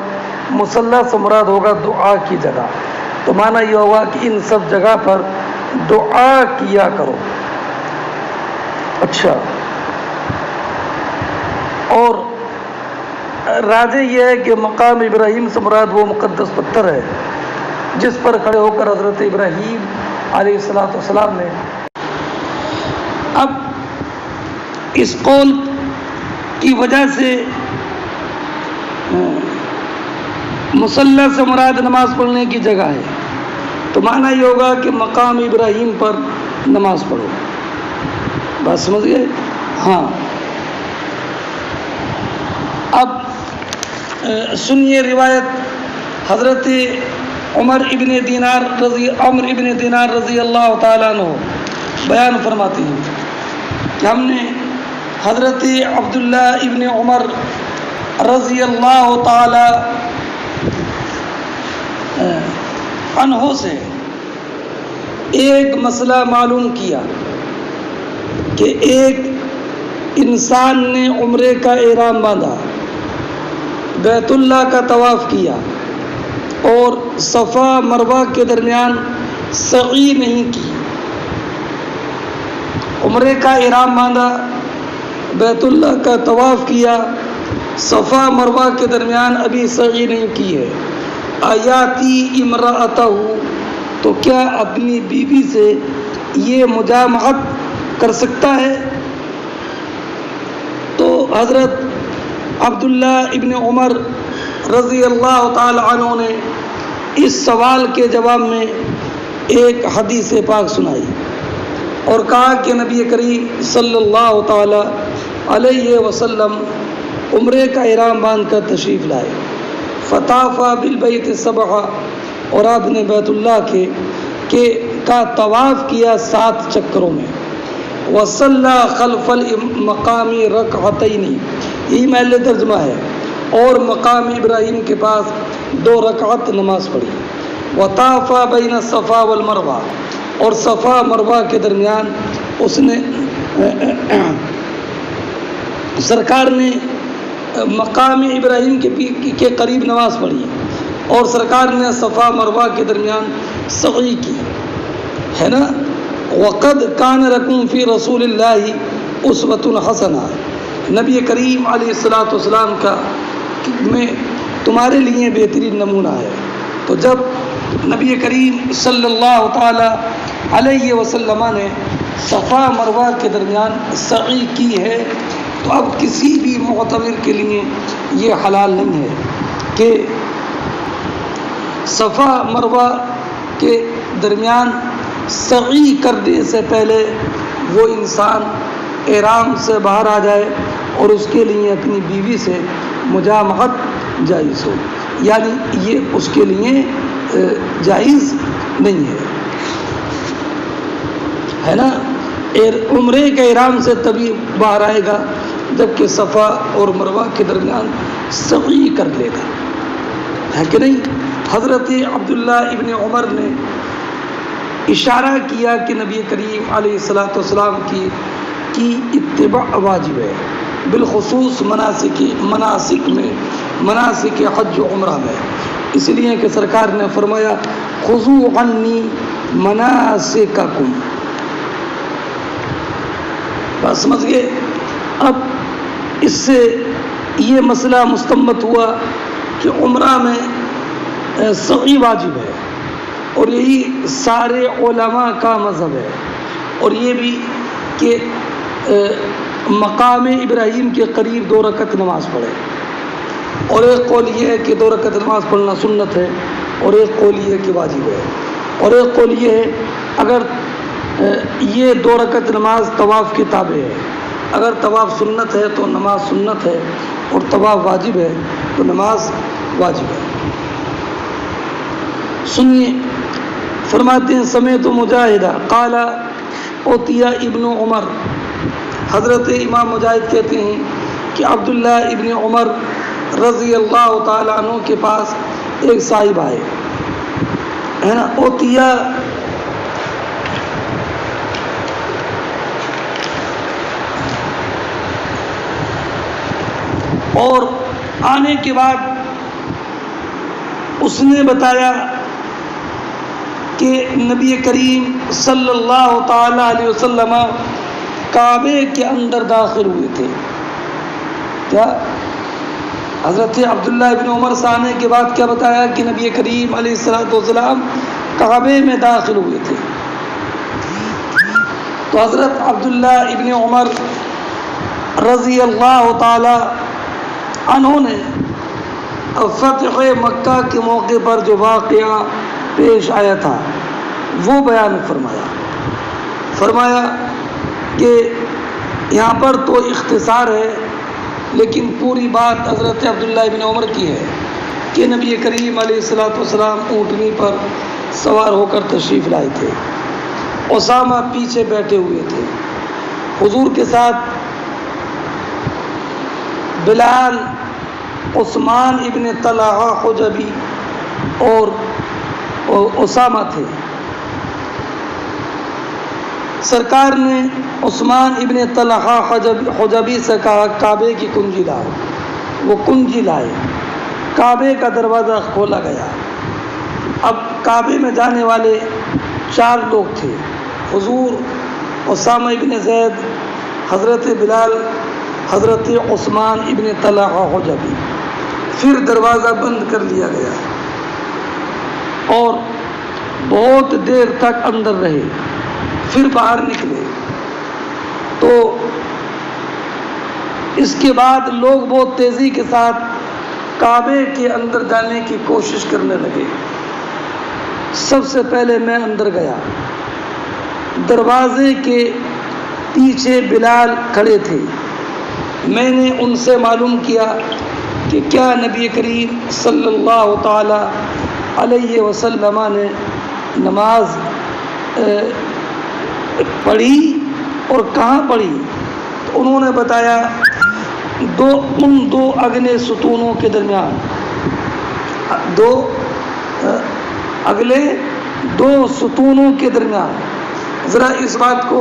مصلی سے مراد ہوگا دعا کی جگہ، تو معنی یہ ہوگا کہ ان سب جگہ پر دعا کیا کرو۔ اچھا، اور راجح یہ ہے کہ مقام ابراہیم سے مراد وہ مقدس پتھر ہے جس پر کھڑے ہو کر حضرت ابراہیم علیہ السلام نے۔ اب اس قول کی وجہ سے مصلی سے مراد نماز پڑھنے کی جگہ ہے، تو معنی یہ ہوگا کہ مقام ابراہیم پر نماز پڑھو۔ بات سمجھ گئے؟ ہاں، اب سنیے روایت حضرت عمر ابن دینار رضی اللہ تعالیٰ عنہ بیان فرماتے ہیں کہ ہم نے حضرت عبداللہ ابن عمر رضی اللہ تعالی عنہ سے ایک مسئلہ معلوم کیا کہ ایک انسان نے عمرے کا احرام باندھا، بیت اللہ کا طواف کیا اور صفا مروہ کے درمیان سعی نہیں کی، عمرے کا احرام باندھا، بیت اللہ کا طواف کیا، صفا مروہ کے درمیان ابھی سعی نہیں کی ہے، آیاتی امرأتہ، تو کیا اپنی بیوی سے یہ مجامعت کر سکتا ہے؟ تو حضرت عبداللہ ابن عمر رضی اللہ تعالی عنہ نے اس سوال کے جواب میں ایک حدیث پاک سنائی اور کہا کہ نبی کریم صلی اللہ تعالی علیہ وسلم عمرے کا احرام باندھ کر تشریف لائے، فطافا بالبیت سبعا، اور آپ نے بیت اللہ کا طواف کیا 7 چکروں میں، وصلی خلف المقام رکعتین، یہی محل ترجمہ ہے، اور مقام ابراہیم کے پاس 2 رکعت نماز پڑھی، وطافا بین الصفا والمروہ، اور صفا مروہ کے درمیان اس نے سرکار نے مقام ابراہیم کے قریب نماز پڑھی اور سرکار نے صفا مروہ کے درمیان سعی کی، ہے نا۔ وقد کان لکم فی رسول اللہ اسوۃ حسنہ، نبی کریم علیہ الصلوۃ والسلام کا میں تمہارے لیے بہترین نمونہ ہے۔ تو جب نبی کریم صلی اللہ تعالی علیہ وسلم نے صفا مروہ کے درمیان سعی کی ہے تو اب کسی بھی معتمر کے لیے یہ حلال نہیں ہے کہ صفا مروہ کے درمیان سعی کرنے سے پہلے وہ انسان احرام سے باہر آ جائے اور اس کے لیے اپنی بیوی سے مجامعت جائز ہو، یعنی یہ اس کے لیے جائز نہیں ہے نا۔ عمرے کے احرام سے تبھی باہر آئے گا جبکہ صفا اور مروہ کے درمیان سعی کر لے گا، ہے کہ نہیں۔ حضرت عبداللہ ابن عمر نے اشارہ کیا کہ نبی کریم علیہ الصلوۃ والسلام کی اتباع واجب ہے، بالخصوص مناسک حج و عمرہ میں، اس لیے کہ سرکار نے فرمایا خذوا عنی مناسککم، بات سمجھ گئے۔ اب اس سے یہ مسئلہ مستنبط ہوا کہ عمرہ میں سعی واجب ہے اور یہی سارے علماء کا مذہب ہے، اور یہ بھی کہ مقام ابراہیم کے قریب 2 رکعت نماز پڑھے، اور ایک قول یہ ہے کہ 2 رکعت نماز پڑھنا سنت ہے، اور ایک قول یہ ہے کہ واجب ہے، اور ایک قول یہ ہے اگر یہ 2 رکعت نماز طواف کے تابع ہے، اگر طواف سنت ہے تو نماز سنت ہے، اور طواف واجب ہے تو نماز واجب ہے۔ سنیے، فرماتے ہیں سمیت مجاہدہ قال اوتیا ابن عمر، حضرت امام مجاہد کہتے ہیں کہ عبداللہ ابن عمر رضی اللہ تعالیٰ عنہ کے پاس ایک صاحب آئے، ہے نا، اوتیا اور آنے کے بعد اس نے بتایا کہ نبی کریم صلی اللہ تعالی علیہ وسلم کعبے کے اندر داخل ہوئے تھے۔ کیا حضرت عبداللہ ابن عمر سے آنے کے بعد کیا بتایا کہ نبی کریم علیہ الصلوۃ والسلام کعبے میں داخل ہوئے تھے۔ تو حضرت عبداللہ ابن عمر رضی اللہ تعالی عنہ نے فتح مکہ کے موقع پر جو واقعہ پیش آیا تھا وہ بیان فرمایا کہ یہاں پر تو اختصار ہے، لیکن پوری بات حضرت عبداللہ ابن عمر کی ہے کہ نبی کریم علیہ الصلوۃ والسلام اونٹنی پر سوار ہو کر تشریف لائے تھے، اسامہ پیچھے بیٹھے ہوئے تھے، حضور کے ساتھ بلال، عثمان ابن طلحہ حجبی اور اسامہ تھے۔ سرکار نے عثمان ابن طلحہ حجبی سے کہا کعبے کی کنجی لاؤ. وہ کنجی لائے. کعبے کا دروازہ کھولا گیا. اب کعبے میں جانے والے 4 لوگ تھے: حضور، اسامہ ابن زید، حضرت بلال، حضرت عثمان ابن طلحہ حجبی. پھر دروازہ بند کر لیا گیا اور بہت دیر تک اندر رہے. پھر باہر نکلے تو اس کے بعد لوگ بہت تیزی کے ساتھ کعبے کے اندر جانے کی کوشش کرنے لگے. سب سے پہلے میں اندر گیا. دروازے کے پیچھے بلال کھڑے تھے. میں نے ان سے معلوم کیا کہ کیا نبی کریم صلی اللہ تعالی علیہ وسلم نے نماز پڑھی اور کہاں پڑھی. تو انہوں نے بتایا ان دو اگلے ستونوں کے درمیان، اگلے 2 ستونوں کے درمیان. ذرا اس بات کو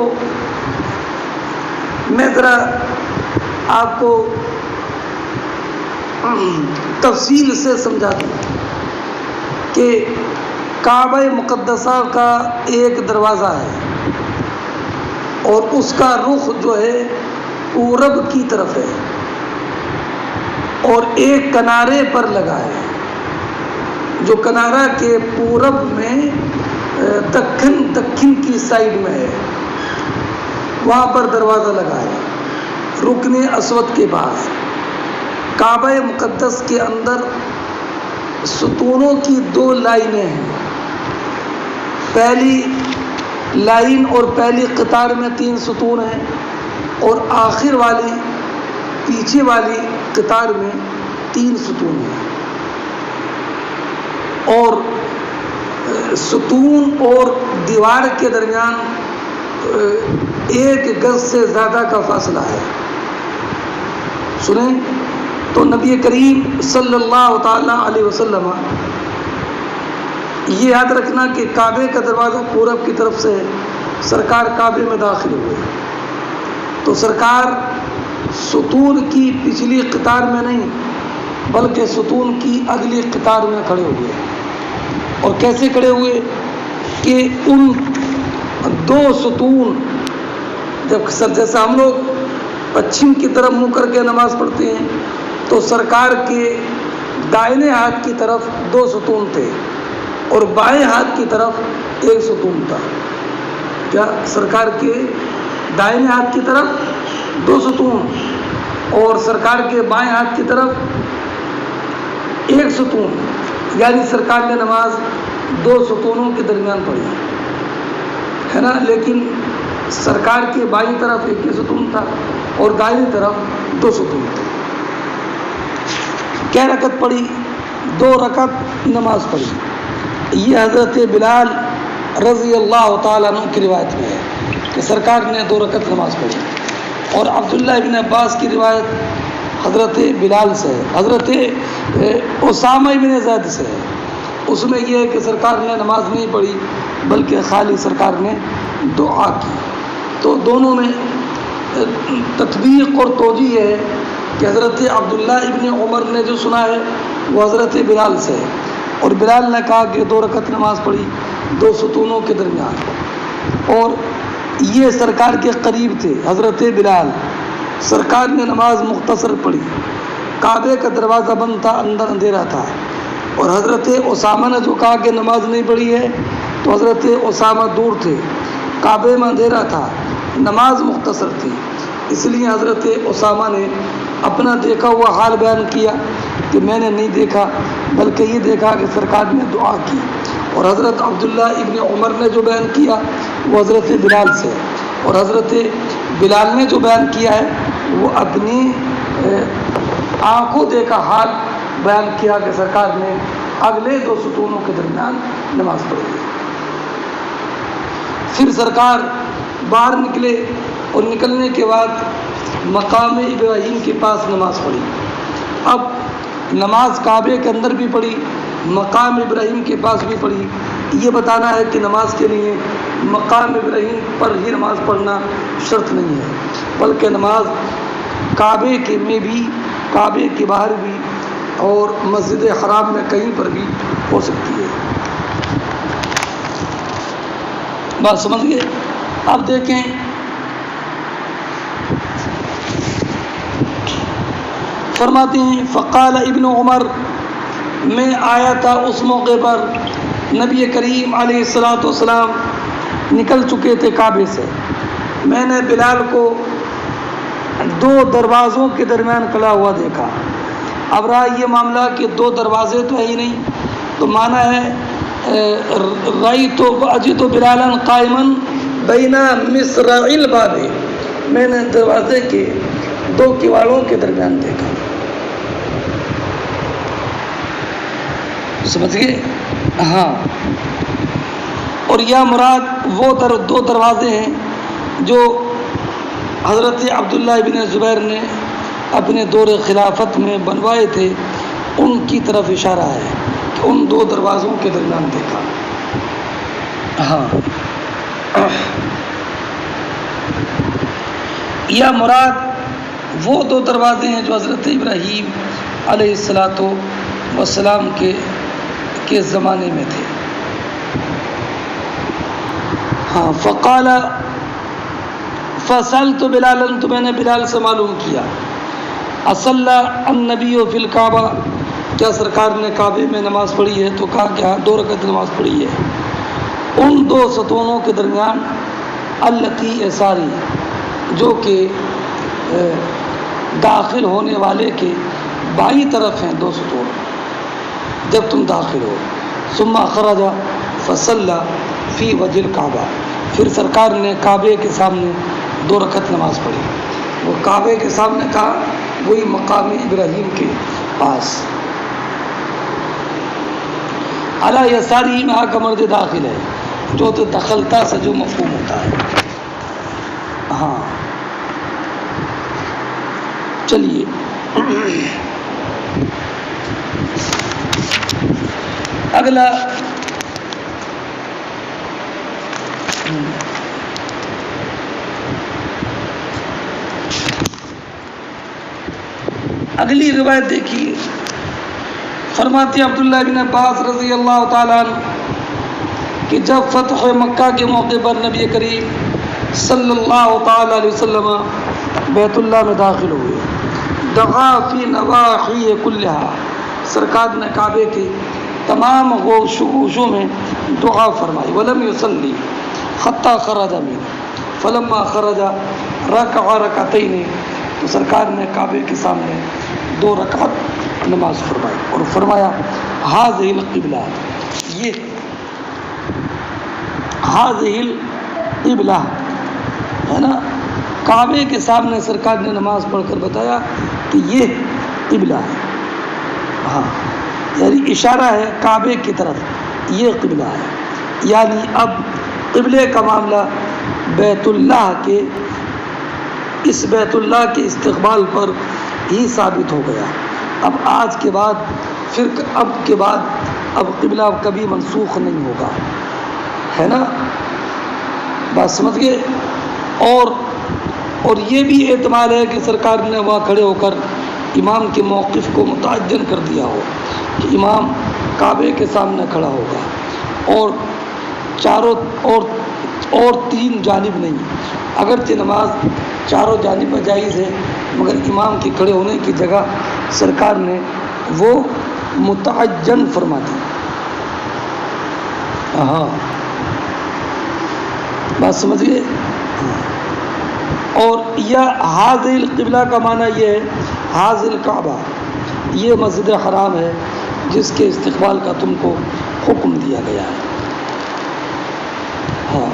میں آپ کو تفصیل سے سمجھا دوں کہ کعبہ مقدسہ کا ایک دروازہ ہے اور اس کا رخ جو ہے پورب کی طرف ہے اور ایک کنارے پر لگا ہے جو کنارہ کے پورب میں دکن کی سائڈ میں ہے. وہاں پر دروازہ لگا ہے رکن اسود کے پاس. کعبہ مقدس کے اندر ستونوں کی 2 لائنیں ہیں. پہلی لائن اور پہلی قطار میں 3 ستون ہیں اور آخر والی پیچھے والی قطار میں 3 ستون ہیں. اور ستون اور دیوار کے درمیان 1 گز سے زیادہ کا فاصلہ ہے. سنیں تو نبی کریم صلی اللہ تعالی علیہ وسلم، یہ یاد رکھنا کہ کعبے کا دروازہ پورب کی طرف سے ہے. سرکار کعبے میں داخل ہوئے تو سرکار ستون کی پچھلی قطار میں نہیں بلکہ ستون کی اگلی قطار میں کھڑے ہوئے. اور کیسے کھڑے ہوئے کہ ان 2 ستون، جیسے ہم لوگ پچھم کی طرف منہ کر کے نماز پڑھتے ہیں تو سرکار کے دائنے ہاتھ کی طرف 2 ستون تھے اور بائیں ہاتھ کی طرف 1 ستون تھا. کیا سرکار کے دائنے ہاتھ کی طرف 2 ستون اور سرکار کے بائیں ہاتھ کی طرف 1 ستون، یعنی سرکار نے نماز 2 ستونوں کے درمیان پڑھی ہے نا. لیکن سرکار کے بائیں طرف 1 ستون تھا اور دائیں طرف 2 ستون تھے. کیا رکعت پڑھی؟ 2 رکعت نماز پڑھی. یہ حضرت بلال رضی اللہ تعالیٰ عنہ کی روایت میں ہے کہ سرکار نے 2 رکعت نماز پڑھی. اور عبداللہ ابن عباس کی روایت حضرت بلال سے ہے، حضرت اسامہ ابن زید سے ہے. اس میں یہ ہے کہ سرکار نے نماز نہیں پڑھی بلکہ خالی سرکار نے دعا کی. تو دونوں میں تطبیق اور توجیہ ہے کہ حضرت عبداللہ ابن عمر نے جو سنا ہے وہ حضرت بلال سے ہے اور بلال نے کہا کہ 2 رکعت نماز پڑھی 2 ستونوں کے درمیان. اور یہ سرکار کے قریب تھے حضرت بلال. سرکار نے نماز مختصر پڑھی. کعبے کا دروازہ بند تھا، اندر اندھیرا تھا. اور حضرت اسامہ نے جو کہا کہ نماز نہیں پڑھی ہے تو حضرت اسامہ دور تھے، کعبے میں اندھیرا تھا، نماز مختصر تھی. اس لیے حضرت اسامہ نے اپنا دیکھا ہوا حال بیان کیا کہ میں نے نہیں دیکھا بلکہ یہ دیکھا کہ سرکار نے دعا کی. اور حضرت عبداللہ ابن عمر نے جو بیان کیا وہ حضرت بلال سے، اور حضرت بلال نے جو بیان کیا ہے وہ اپنی آنکھوں دیکھا حال بیان کیا کہ سرکار نے اگلے 2 ستونوں کے درمیان نماز پڑھی. پھر سرکار باہر نکلے اور نکلنے کے بعد مقام ابراہیم کے پاس نماز پڑھی. اب نماز کعبے کے اندر بھی پڑھی، مقام ابراہیم کے پاس بھی پڑھی. یہ بتانا ہے کہ نماز کے لیے مقام ابراہیم پر ہی نماز پڑھنا شرط نہیں ہے، بلکہ نماز کعبے کے میں بھی، کعبے کے باہر بھی اور مسجد حرام میں کہیں پر بھی ہو سکتی ہے۔ بات سمجھ گئے؟ اب دیکھیں فرماتے ہیں فقال ابن عمر، میں آیا تھا اس موقع پر نبی کریم علیہ الصلاۃ والسلام نکل چکے تھے کعبے سے، میں نے بلال کو دو دروازوں کے درمیان کھڑا ہوا دیکھا۔ اب رہا یہ معاملہ کہ دو دروازے تو ہے ہی نہیں، تو معنی ہے رأیت اجد بلالا قائما بین مصراعی الباب، میں نے دروازے کے دو کواڑوں کے درمیان دیکھا۔ سمجھ گئے؟ ہاں، اور یا مراد وہ دو دروازے ہیں جو حضرت عبداللہ بن زبیر نے اپنے دور خلافت میں بنوائے تھے، ان کی طرف اشارہ ہے کہ ان دو دروازوں کے درمیان دیکھا۔ ہاں، یا مراد وہ دو دروازے ہیں جو حضرت ابراہیم علیہ الصلاۃ والسلام کے زمانے میں تھے۔ ہاں، فقال فسألت بلالا، تو میں نے بلال سے معلوم کیا، اصلی النبی فی الکعبہ، کیا سرکار نے کعبے میں نماز پڑھی ہے؟ تو کہا کہ ہاں 2 رکعت نماز پڑھی ہے ان 2 ستونوں کے درمیان، التی ایساری، جو کہ داخل ہونے والے کے بائیں طرف ہیں 2 ستون جب تم داخل ہو۔ ثم خرج فصلی فی وجہ الکعبہ، پھر سرکار نے کعبے کے سامنے 2 رکعت نماز پڑھی۔ وہ کعبے کے سامنے کہا، وہی مقام ابراہیم کے پاس، علی یساری میں کا مرد داخل ہے، جو تو دخلتا سے جو مفہوم ہوتا ہے۔ ہاں، چلیے اگلا اگلی روایت دیکھیے، فرماتے عبداللہ بن عباس رضی اللہ تعالیٰ عنہ کہ جب فتح مکہ کے موقع پر نبی کریم صلی اللہ تعالیٰ علیہ وسلم بیت اللہ میں داخل ہوئے، دعا فی نواحی کلہا، سرکار نے کعبے کے تمام گوشوں میں دعا فرمائی، ولم یصلی حتی خرج منہ، فلما خرج رکع رکعتین، تو سرکار نے کعبے کے سامنے 2 رکعت نماز فرمائی اور فرمایا ھذہ القبلہ، یہ ھذہ القبلہ ہے نا، کعبے کے سامنے سرکار نے نماز پڑھ کر بتایا کہ یہ قبلہ ہے۔ ہاں، یعنی اشارہ ہے کعبے کی طرف، یہ قبلہ ہے، یعنی اب قبلے کا معاملہ بیت اللہ کے، اس بیت اللہ کے استقبال پر ہی ثابت ہو گیا۔ اب آج کے بعد پھر اب قبلہ کبھی منسوخ نہیں ہوگا، ہے نا، بات سمجھ گئے؟ اور یہ بھی احتمال ہے کہ سرکار نے وہاں کھڑے ہو کر امام کے موقف کو متعین کر دیا ہو کہ امام کعبے کے سامنے کھڑا ہوگا اور چاروں اور 3 جانب نہیں، اگرچہ نماز چاروں جانب میں جائز ہے، مگر امام کے کھڑے ہونے کی جگہ سرکار نے وہ متعین فرما دی۔ ہاں، بات سمجھ گئے؟ اور یا ھذہ القبلہ کا معنی یہ ہے ھذہ الکعبہ، یہ مسجد حرام ہے جس کے استقبال کا تم کو حکم دیا گیا ہے۔ ہاں،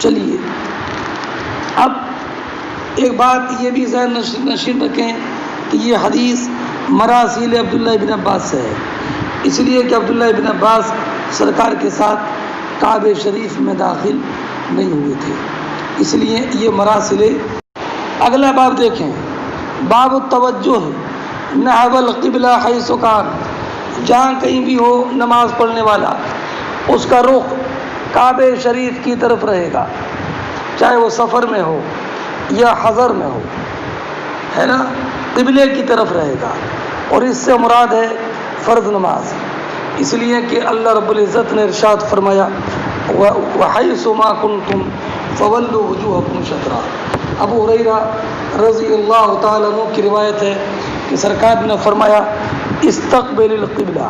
چلیے اب ایک بات یہ بھی ذہن نشین رکھیں کہ یہ حدیث مراسیل عبداللہ بن عباس سے ہے، اس لیے کہ عبداللہ بن عباس سرکار کے ساتھ کعبہ شریف میں داخل نہیں ہوئے تھے، اس لیے یہ مراسل۔ اگلا باب دیکھیں، باب التوجہ نحو القبلہ حیث کان، جہاں کہیں بھی ہو نماز پڑھنے والا اس کا رخ کعبہ شریف کی طرف رہے گا، چاہے وہ سفر میں ہو یا حضر میں ہو، ہے نا، قبلے کی طرف رہے گا۔ اور اس سے مراد ہے فرض نماز، اس لیے کہ اللہ رب العزت نے ارشاد فرمایا وَحَيْثُ مَا كُنْتُمْ فَوَلُّوا وُجُوهَكُمْ شَطْرَهُ۔ ابو ہریرہ رضی اللہ تعالیٰ عنہ کی روایت ہے کہ سرکار نے فرمایا استقبل القبلہ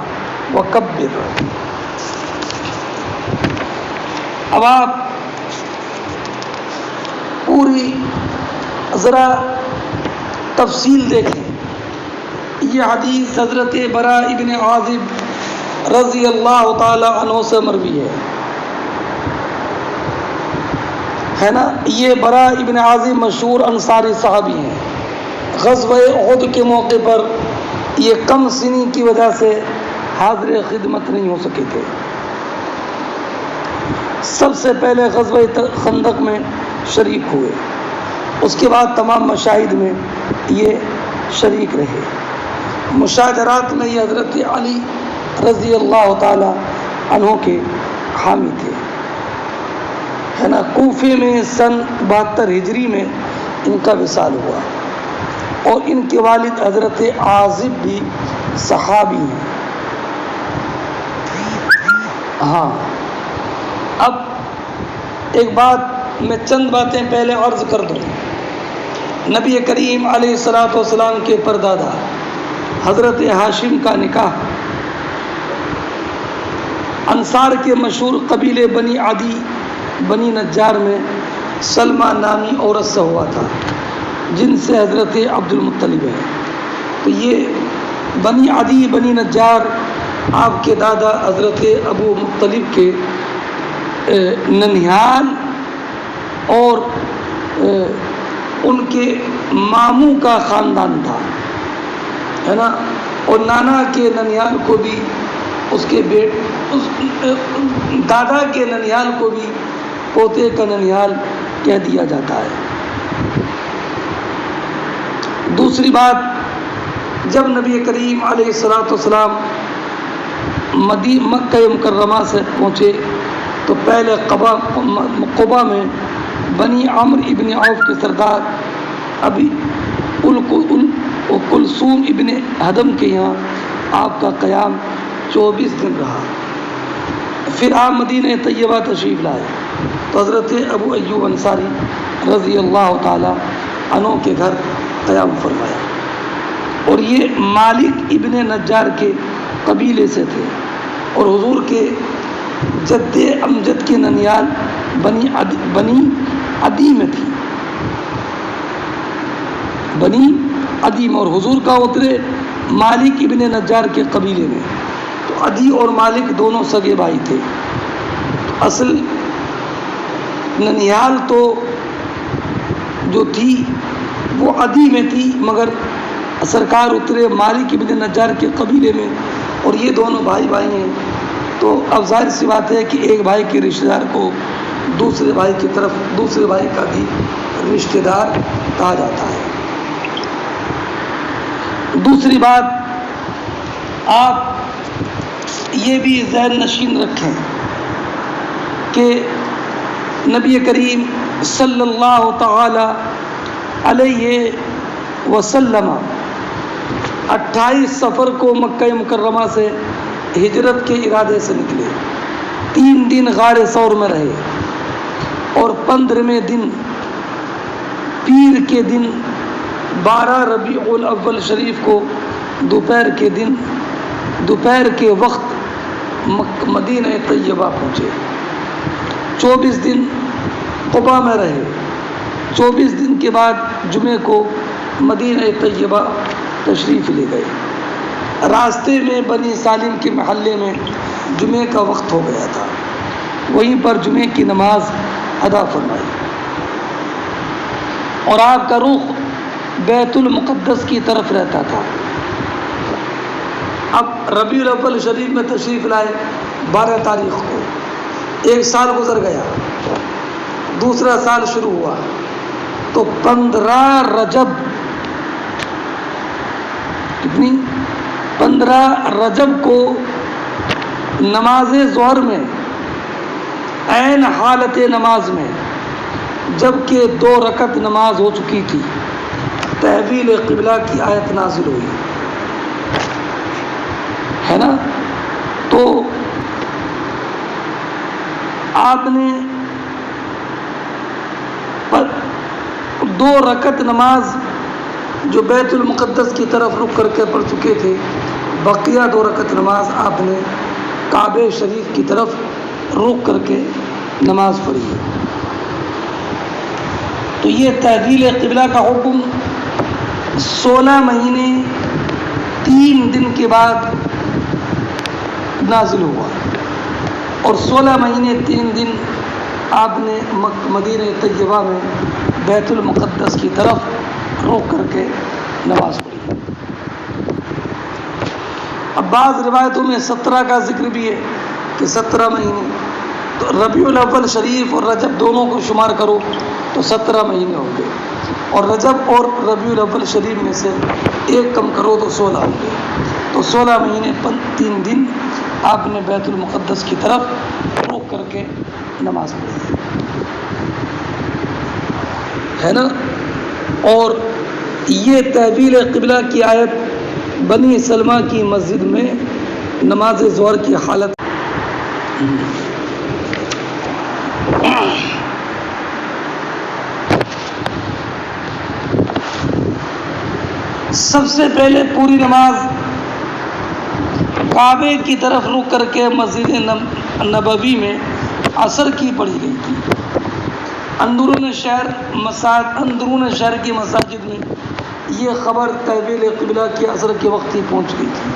وکبر۔ اب آپ پوری ذرا تفصیل دیکھیں، یہ حدیث حضرت براء ابن عازب رضی اللہ تعالی عنہ سے مروی ہے نا۔ یہ براء ابن عازب مشہور انصاری صحابی ہیں۔ غزوہ احد کے موقع پر یہ کم سنی کی وجہ سے حاضر خدمت نہیں ہو سکے تھے۔ سب سے پہلے غزوہ خندق میں شریک ہوئے، اس کے بعد تمام مشاہد میں یہ شریک رہے۔ مشاجرات میں یہ حضرت علی رضی اللہ تعالی عنہ کے حامی تھے، ہے نا۔ کوفے میں سن 72 ہجری میں ان کا وصال ہوا، اور ان کے والد حضرت عازب بھی صحابی ہیں۔ ہاں، اب ایک بات میں چند باتیں پہلے عرض کر دوں۔ نبی کریم علیہ الصلوۃ والسلام کے پردادا حضرت ہاشم کا نکاح انصار کے مشہور قبیلے بنی عدی بنی نجار میں سلمہ نامی عورت سے ہوا تھا، جن سے حضرت عبد المطلب ہے۔ تو یہ بنی عدی بنی نجار آپ کے دادا حضرت ابو مطلب کے ننیال اور ان کے ماموں کا خاندان تھا، ہے نا۔ اور نانا کے ننیال کو بھی اس کے دادا کے ننیال کو بھی پوتے کا ننیال کہہ دیا جاتا ہے۔ دوسری بات، جب نبی کریم علیہ الصلوۃ والسلام مکہ مکرمہ سے پہنچے تو پہلے قبا میں بنی عمرو ابن عوف کے سردار ابی کلثوم ابن حدم کے یہاں آپ کا قیام 24 دن رہا۔ پھر آپ مدینہ طیبہ تشریف لائے تو حضرت ابو ایوب انصاری رضی اللہ تعالی عنہ کے گھر قیام فرمایا، اور یہ مالک ابن نجار کے قبیلے سے تھے، اور حضور کے جد امجد کی ننیال بنی عدی میں تھی، بنی عدی میں، اور حضور کا اترے مالک ابن نجار کے قبیلے میں۔ تو عدی اور مالک دونوں سگے بھائی تھے۔ اصل ننیال تو جو تھی وہ عدی میں تھی، مگر سرکار اترے مالک ابن نجار کے قبیلے میں، اور یہ دونوں بھائی ہیں۔ تو اب ظاہر سی بات ہے کہ ایک بھائی کے رشتہ دار کو دوسرے بھائی کی طرف دوسرے بھائی کا بھی رشتہ دار کہا جاتا ہے۔ دوسری بات، آپ یہ بھی ذہن نشین رکھیں کہ نبی کریم صلی اللہ تعالی علیہ وسلم 28 صفر کو مکہ مکرمہ سے ہجرت کے ارادے سے نکلے، 3 دن غار ثور میں رہے، اور 15ویں دن پیر کے دن 12 ربیع الاول شریف کو دوپہر کے وقت مدینہ طیبہ پہنچے۔ 24 دن قبا میں رہے، 24 دن کے بعد جمعے کو مدینہ طیبہ تشریف لے گئے۔ راستے میں بنی سالم کے محلے میں جمعے کا وقت ہو گیا تھا، وہیں پر جمعے کی نماز ادا فرمائی، اور آپ کا رخ بیت المقدس کی طرف رہتا تھا۔ اب ربیع الاول شریف میں تشریف لائے 12 تاریخ کو، 1 سال گزر گیا، دوسرا سال شروع ہوا، تو 15 رجب، کتنی 15 رجب کو نماز ظہر میں عین حالت نماز میں جبکہ 2 رکعت نماز ہو چکی تھی تحویل قبلہ کی آیت نازل ہوئی ہے نا. تو آپ نے 2 رکعت نماز جو بیت المقدس کی طرف رخ کر کے پڑھ چکے تھے، بقیہ 2 رکعت نماز آپ نے کعبہ شریف کی طرف رخ کر کے نماز پڑھی ہے. تو یہ تحویل قبلہ کا حکم 16 مہینے 3 دن کے بعد نازل ہوا اور 16 مہینے 3 دن آپ نے مدینہ طیبہ میں بیت المقدس کی طرف رخ کر کے نماز پڑھی. اب بعض روایتوں میں 17 کا ذکر بھی ہے کہ 17 مہینے. تو ربیع الاول شریف اور رجب دونوں کو شمار کرو تو 17 مہینے ہوں گے، اور رجب اور ربیع الاول شریف میں سے ایک کم کرو تو 16 ہوں گے. تو 16 مہینے 3 دن آپ نے بیت المقدس کی طرف رخ کر کے نماز پڑھی ہے نا. اور یہ تحویل قبلہ کی آیت بنی سلمہ کی مسجد میں نماز ظہر کی حالت سب سے پہلے پوری نماز کعبے کی طرف رخ کر کے مسجد نبوی میں عصر کی پڑھی گئی تھی. اندرون شہر کی مساجد میں یہ خبر تحویل قبلہ کی عصر کے وقت ہی پہنچ گئی تھی.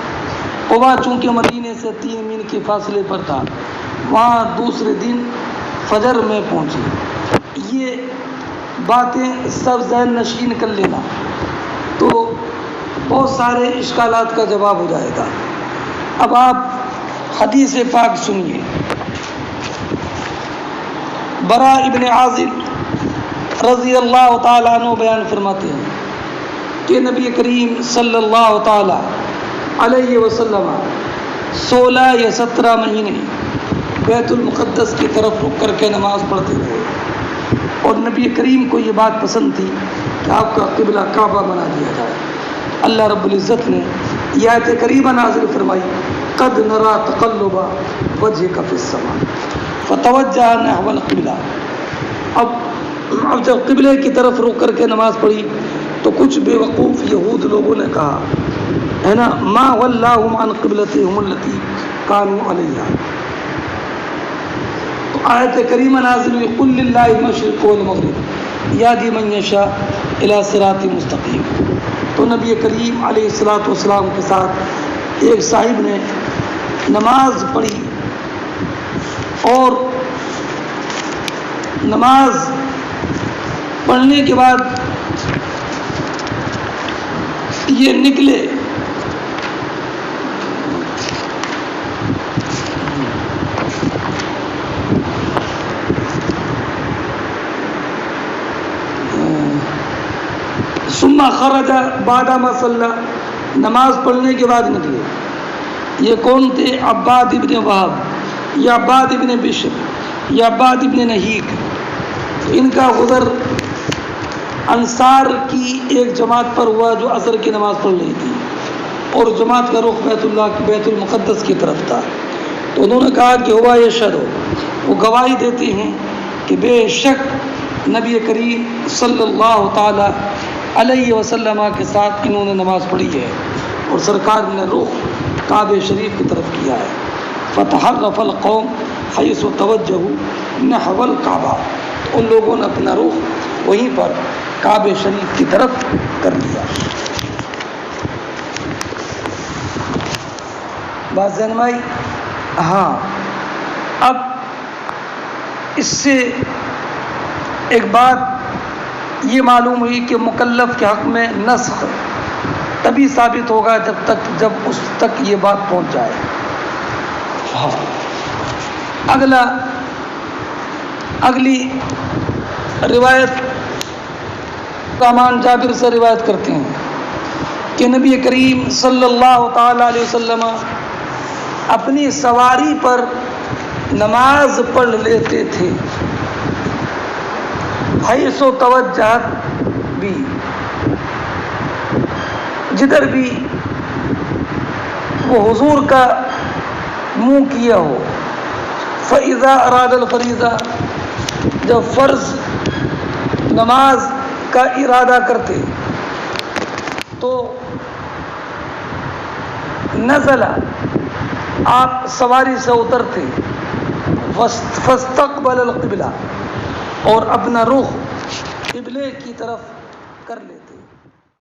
قبا چونکہ مدینے سے 3 میل کے فاصلے پر تھا، وہاں دوسرے دن فجر میں پہنچی. یہ باتیں سب ذہن نشین کر لینا تو بہت سارے اشکالات کا جواب ہو جائے گا. اب آپ حدیث پاک سنیے. برا ابن عازب رضی اللہ تعالیٰ عنہ بیان فرماتے ہیں کہ نبی کریم صلی اللہ تعالیٰ علیہ وسلم 16 یا 17 مہینے بیت المقدس کی طرف رخ کر کے نماز پڑھتے رہے، اور نبی کریم کو یہ بات پسند تھی کہ آپ کا قبلہ کعبہ بنا دیا جائے. اللہ رب العزت نے یہ آیت کریمہ نازل فرمائی، قد نرا تقلب وجهك في السماء فتوجہ نحو القبلہ. اب جب قبلے کی طرف رخ کر کے نماز پڑھی تو کچھ بے وقوف یہود لوگوں نے کہا ہے نا، ما ولاہم عن قبلتہم التی کانوا علیہا. تو آیت کریمہ نازل ہوئی، قل للہ المشرق والمغرب یہدی من یشاء الی صراط مستقیم. تو نبی کریم علیہ الصلوۃ والسلام کے ساتھ ایک صاحب نے نماز پڑھی، اور نماز پڑھنے کے بعد یہ نکلے ثم خرج بعد ما صلی، نماز پڑھنے کے بعد نکلے. یہ کون تھے؟ عباد ابن وہب یا عباد ابن بشر یا عباد ابن نہیک. ان کا گزر انصار کی ایک جماعت پر ہوا جو عصر کی نماز پڑھ رہی تھی، اور جماعت کا رخ بیت المقدس کی طرف تھا. تو انہوں نے کہا کہ ہوا یہ شہر، وہ گواہی دیتے ہیں کہ بے شک نبی کریم صلی اللہ تعالی علیہ وسلم کے ساتھ انہوں نے نماز پڑھی ہے، اور سرکار نے رخ کعبہ شریف کی طرف کیا ہے. فتحرف القوم حیث توجہوا نحو الکعبہ. ان لوگوں نے اپنا رخ وہیں پر کعبہ شریف کی طرف کر لیا. بات ذہن میں آئی؟ ہاں. اب اس سے ایک بات یہ معلوم ہوئی کہ مکلف کے حق میں نسخ تبھی ثابت ہوگا جب اس تک یہ بات پہنچ جائے. ہاں. اگلی روایت سامان جابر سے روایت کرتے ہیں کہ کہ نبی کریم صلی اللہ تعالیٰ علیہ وسلم اپنی سواری پر نماز پڑھ لیتے تھے، حیث و توجہت بھی، جدھر بھی وہ حضور کا منہ کیا ہو۔ فَإِذَا أَرَادَ الْفَرِيضَةَ، جب فرض نماز کا ارادہ کرتے تو نزل، آپ سواری سے اترتے، فَاسْتَقْبَلَ الْقِبْلَةَ، اور اپنا رخ قبلے کی طرف کر لیتے۔